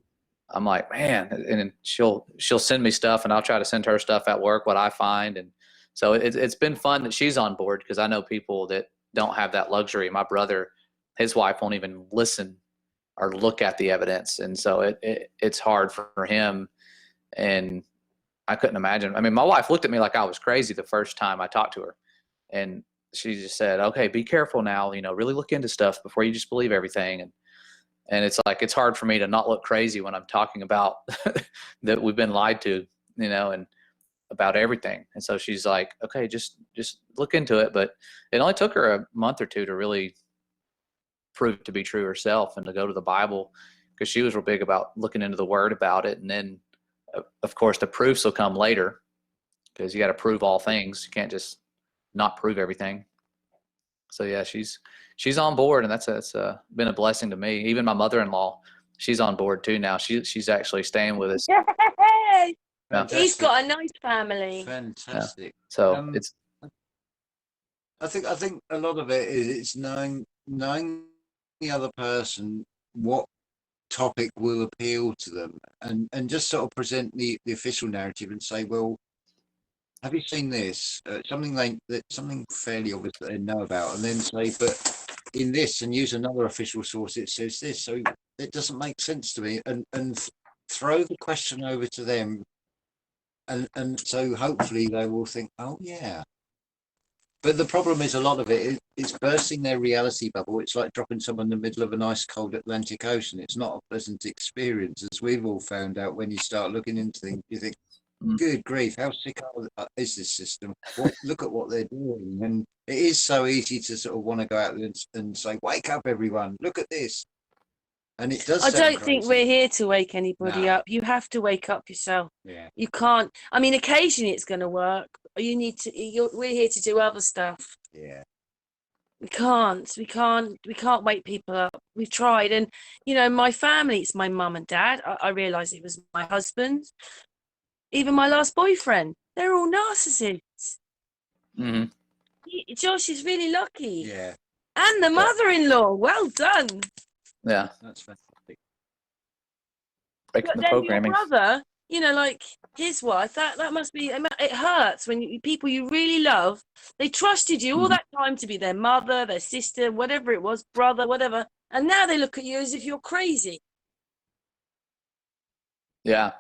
I'm like, man, and she'll send me stuff and I'll try to send her stuff at work, what I find. And so it's been fun that she's on board because I know people that don't have that luxury. My brother, his wife won't even listen or look at the evidence. And so it's hard for him. And I couldn't imagine. I mean, my wife looked at me like I was crazy the first time I talked to her. And she just said, okay, be careful now, really look into stuff before you just believe everything. And it's like, it's hard for me to not look crazy when I'm talking about that we've been lied to, and about everything. And so she's like, okay, just look into it. But it only took her a month or two to really prove to be true herself and to go to the Bible because she was real big about looking into the word about it. And then of course the proofs will come later because you got to prove all things. You can't just not prove everything. So yeah, she's on board, and that's been a blessing to me. Even my mother-in-law, she's on board too now. She's actually staying with us. Yay! Yeah. He's got a nice family. Fantastic. Yeah. So it's. I think a lot of it is it's knowing the other person, what topic will appeal to them, and just sort of present the official narrative and say, well, have you seen this? Something fairly obvious that they know about, and then say, but in this, and use another official source, it says this, so it doesn't make sense to me, and throw the question over to them, and so hopefully they will think, oh yeah. But the problem is a lot of it is bursting their reality bubble. It's like dropping someone in the middle of an ice cold Atlantic Ocean. It's not a pleasant experience, as we've all found out when you start looking into things. You think, good grief, how sick is this system? Look at what they're doing. And it is so easy to sort of want to go out and say, wake up everyone, look at this. And it does I sound don't think crazy. we're here to wake anybody No. up. You have to wake up yourself. Yeah. You can't. I mean, occasionally it's going to work. You need to. We're here to do other stuff. Yeah. We can't. We can't wake people up. We've tried, and my family. It's my mum and dad. I realised it was my husband. Even my last boyfriend. They're all narcissists. Hmm. Josh is really lucky. Yeah. And the mother-in-law. Well done. Yeah. That's fantastic. Breaking But the then programming. your brother, like his wife, that must be, it hurts when people you really love, they trusted you all Mhm. that time to be their mother, their sister, whatever it was, brother, whatever, and now they look at you as if you're crazy. Yeah.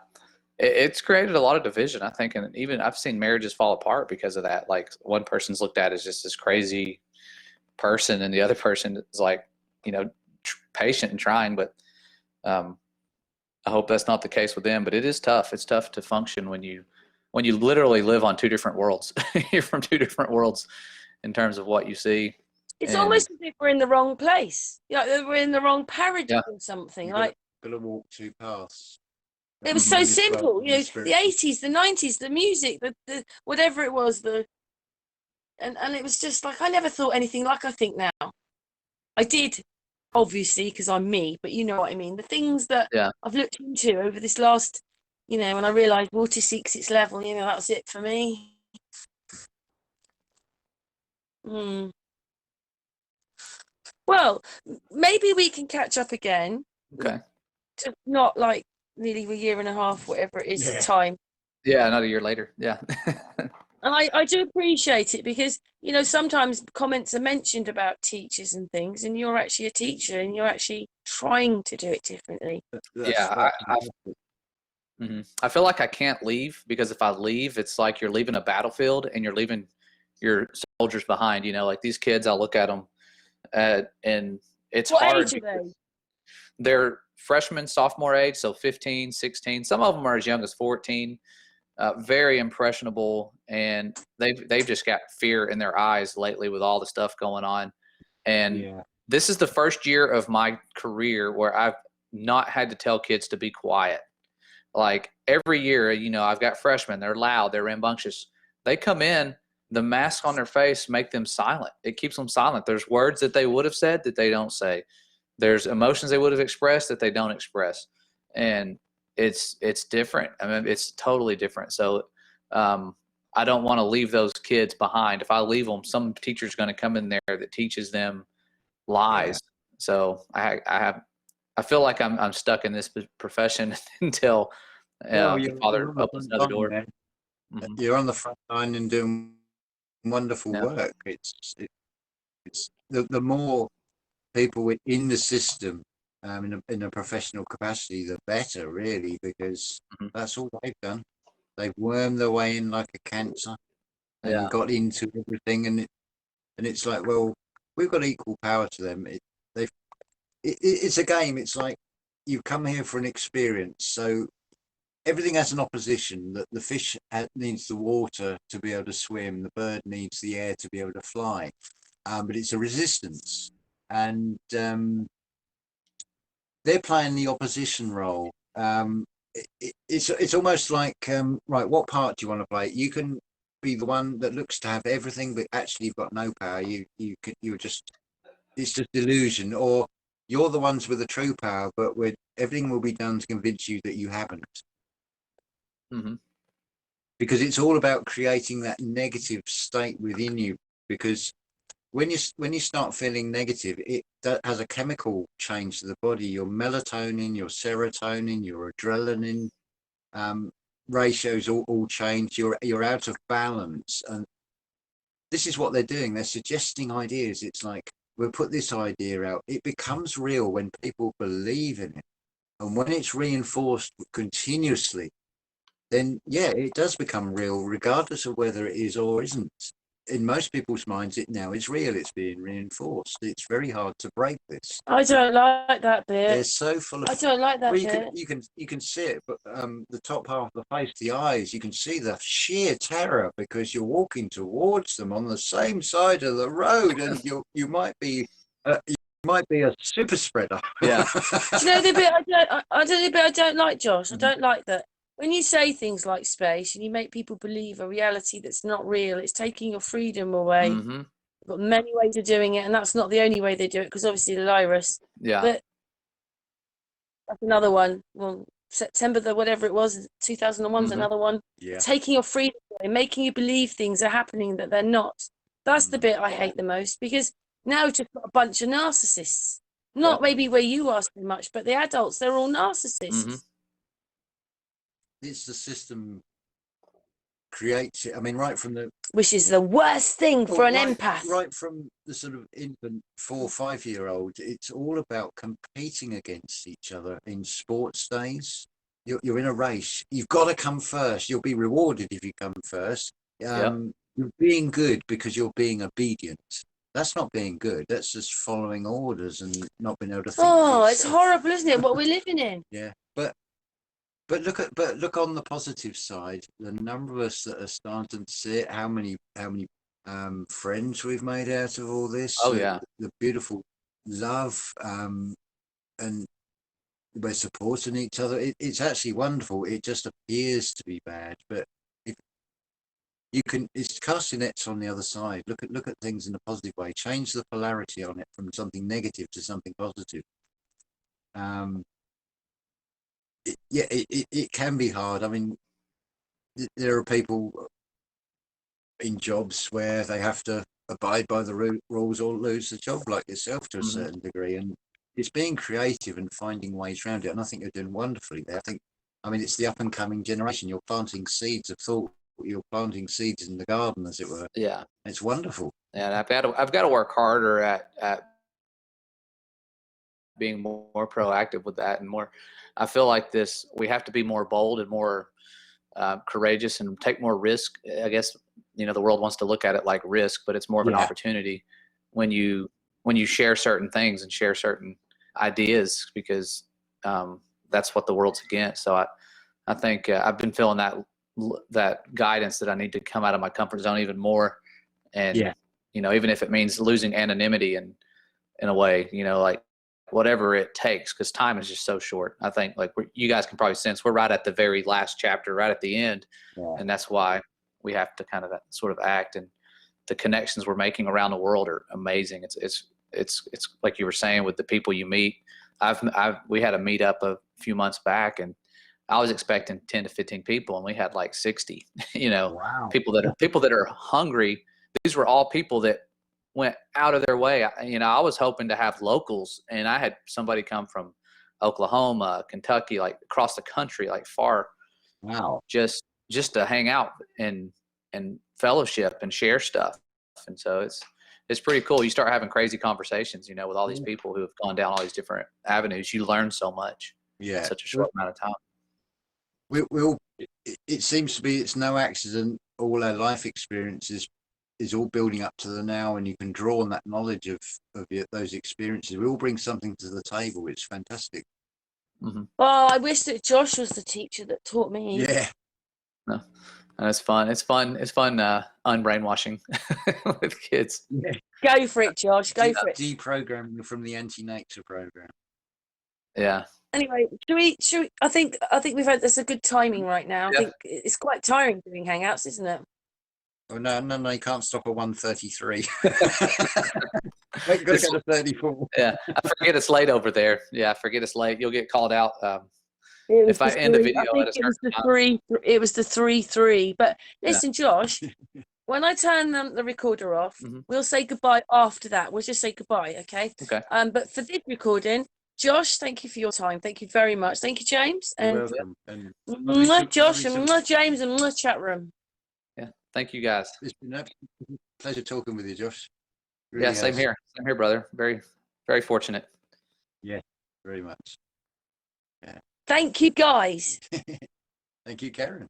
It's created a lot of division, I think, and even I've seen marriages fall apart because of that. Like one person's looked at as just this crazy person, and the other person is like, patient and trying. But I hope that's not the case with them. But it is tough. It's tough to function when you literally live on two different worlds. You're from two different worlds in terms of what you see. It's And almost as if we're in the wrong place. We're in the wrong paradigm or something. You've Like got to walk two paths. it was so simple. The spiritual. 80s, the 90s, the music, the whatever it was, and it was just like I never thought anything like I think now. I did, obviously, because I'm me, but you know what I mean. The things that yeah, I've looked into over this last, when I realised water seeks its level, that was it for me. Well, maybe we can catch up again. okay. Just not like nearly a year and a half, whatever it is, time. Yeah, another year later. Yeah. And I do appreciate it because, sometimes comments are mentioned about teachers and things, and you're actually a teacher and you're actually trying to do it differently. Yeah, I feel like I can't leave because if I leave, it's like you're leaving a battlefield and you're leaving your soldiers behind. Like these kids, I look at them and it's What hard. age are they? They're freshmen, sophomore age, so 15, 16. Some of them are as young as 14. Very impressionable, and they've just got fear in their eyes lately with all the stuff going on. And this is the first year of my career where I've not had to tell kids to be quiet. Like every year, I've got freshmen, they're loud, they're rambunctious. They come in, the mask on their face make them silent. It keeps them silent. There's words that they would have said that they don't say. There's emotions they would have expressed that they don't express. And it's different. I mean, it's totally different. So I don't want to leave those kids behind. If I leave them, some teacher's going to come in there that teaches them lies. So I feel like I'm stuck in this profession until the Father opens another door. Mm-hmm. You're on the front line and doing wonderful work. It's the more people in the system in a professional capacity, the better, really, because that's all they've done. They've wormed their way in like a cancer and got into everything, and it's like, well, we've got equal power to them. It's a game. It's like you've come here for an experience, so everything has an opposition. That the fish needs the water to be able to swim, the bird needs the air to be able to fly, but it's a resistance, and they're playing the opposition role. It's almost like right, what part do you want to play? You can be the one that looks to have everything, but actually you've got no power. You're just, it's just delusion, or you're the ones with the true power, but everything will be done to convince you that you haven't. Because it's all about creating that negative state within you. Because when you start feeling negative, that has a chemical change to the body. Your melatonin, your serotonin, your adrenaline ratios all change. You're out of balance, and this is what they're doing. They're suggesting ideas. It's like, we'll put this idea out. It becomes real when people believe in it, and when it's reinforced continuously, then it does become real, regardless of whether it is or isn't. In most people's minds, it now is real. It's being reinforced. It's very hard to break this. I don't like that bit. They're so full of. I don't like that bit. You can see it, but the top half of the face, the eyes, you can see the sheer terror because you're walking towards them on the same side of the road, and you might be Might be a super spreader. Yeah. Do you know the bit I don't like, Josh? I don't like that when you say things like space and you make people believe a reality that's not real. It's taking your freedom away. Mm-hmm. You've got many ways of doing it, and that's not the only way they do it, because obviously the Lyris. Yeah. But that's another one. Well, September the whatever it was, 2001's another one. Yeah. Taking your freedom away, making you believe things are happening that they're not. That's the bit I hate the most, because now we've just got a bunch of narcissists. Not maybe where you are so much, but the adults, they're all narcissists. Mm-hmm. It's the system creates it. I mean, right from the Which is the worst thing for an empath. right from the sort of infant 4 or 5 year old, it's all about competing against each other in sports days. You're in a race. You've got to come first. You'll be rewarded if you come first. You're being good because you're being obedient. That's not being good. That's just following orders and not being able to think. Oh, it's horrible, isn't it? What we're living in. Yeah, but look on the positive side. The number of us that are starting to see it. How many friends we've made out of all this. Oh yeah. The beautiful love, and we're supporting each other. It's actually wonderful. It just appears to be bad, but if you can, it's casting nets on the other side. Look at things in a positive way. Change the polarity on it from something negative to something positive. It can be hard. I mean, there are people in jobs where they have to abide by the rules or lose the job, like yourself, to a certain degree. And it's being creative and finding ways around it. And I think you're doing wonderfully there. I mean, it's the up and coming generation. You're planting seeds of thought. You're planting seeds in the garden, as it were. Yeah. It's wonderful. And I've got to work harder at being more proactive with that, and more. I feel like we have to be more bold and more courageous and take more risk. I guess, the world wants to look at it like risk, but it's more of an opportunity when you share certain things and share certain ideas, because that's what the world's against. So I think I've been feeling that guidance that I need to come out of my comfort zone even more. And, even if it means losing anonymity in a way, like whatever it takes, because time is just so short. I think you guys can probably sense we're right at the very last chapter, right at the end. Yeah. And that's why we have to kind of sort of act, and the connections we're making around the world are amazing. It's like you were saying with the people you meet. We had a meetup a few months back, and I was expecting 10 to 15 people, and we had like 60, Wow. people that are hungry. These were all people that went out of their way. I was hoping to have locals, and I had somebody come from Oklahoma, Kentucky, like across the country, like far. Wow. Just to hang out and fellowship and share stuff. And so it's pretty cool. You start having crazy conversations, with all these people who have gone down all these different avenues. You learn so much in such a short amount of time. It seems to be, it's no accident. All our life experiences is all building up to the now, and you can draw on that knowledge of those experiences. We all bring something to the table. It's fantastic. Mm-hmm. Well, I wish that Josh was the teacher that taught me. Yeah. No, it's fun. It's fun unbrainwashing with kids. Yeah. Go for it, Josh. Go for it. Deprogramming from the anti-nature program. Yeah. Anyway, should we? I think we've had this a good timing right now. I think it's quite tiring doing hangouts, isn't it? Oh no! You can't stop at 1:33. Wait, got to go to 34. Yeah, I forget it's late over there. Yeah, I forget it's late. You'll get called out. If I end the video, it was the 3. It was the 3-3. But listen, Josh, when I turn the recorder off, we'll say goodbye after that. We'll just say goodbye, okay? Okay. But for this recording, Josh, thank you for your time. Thank you very much. Thank you, James. And Josh, and James, and chat room. Yeah. Thank you, guys. It's been a pleasure talking with you, Josh. Really same here. Same here, brother. Very, very fortunate. Yeah, very much. Yeah. Thank you, guys. Thank you, Karen.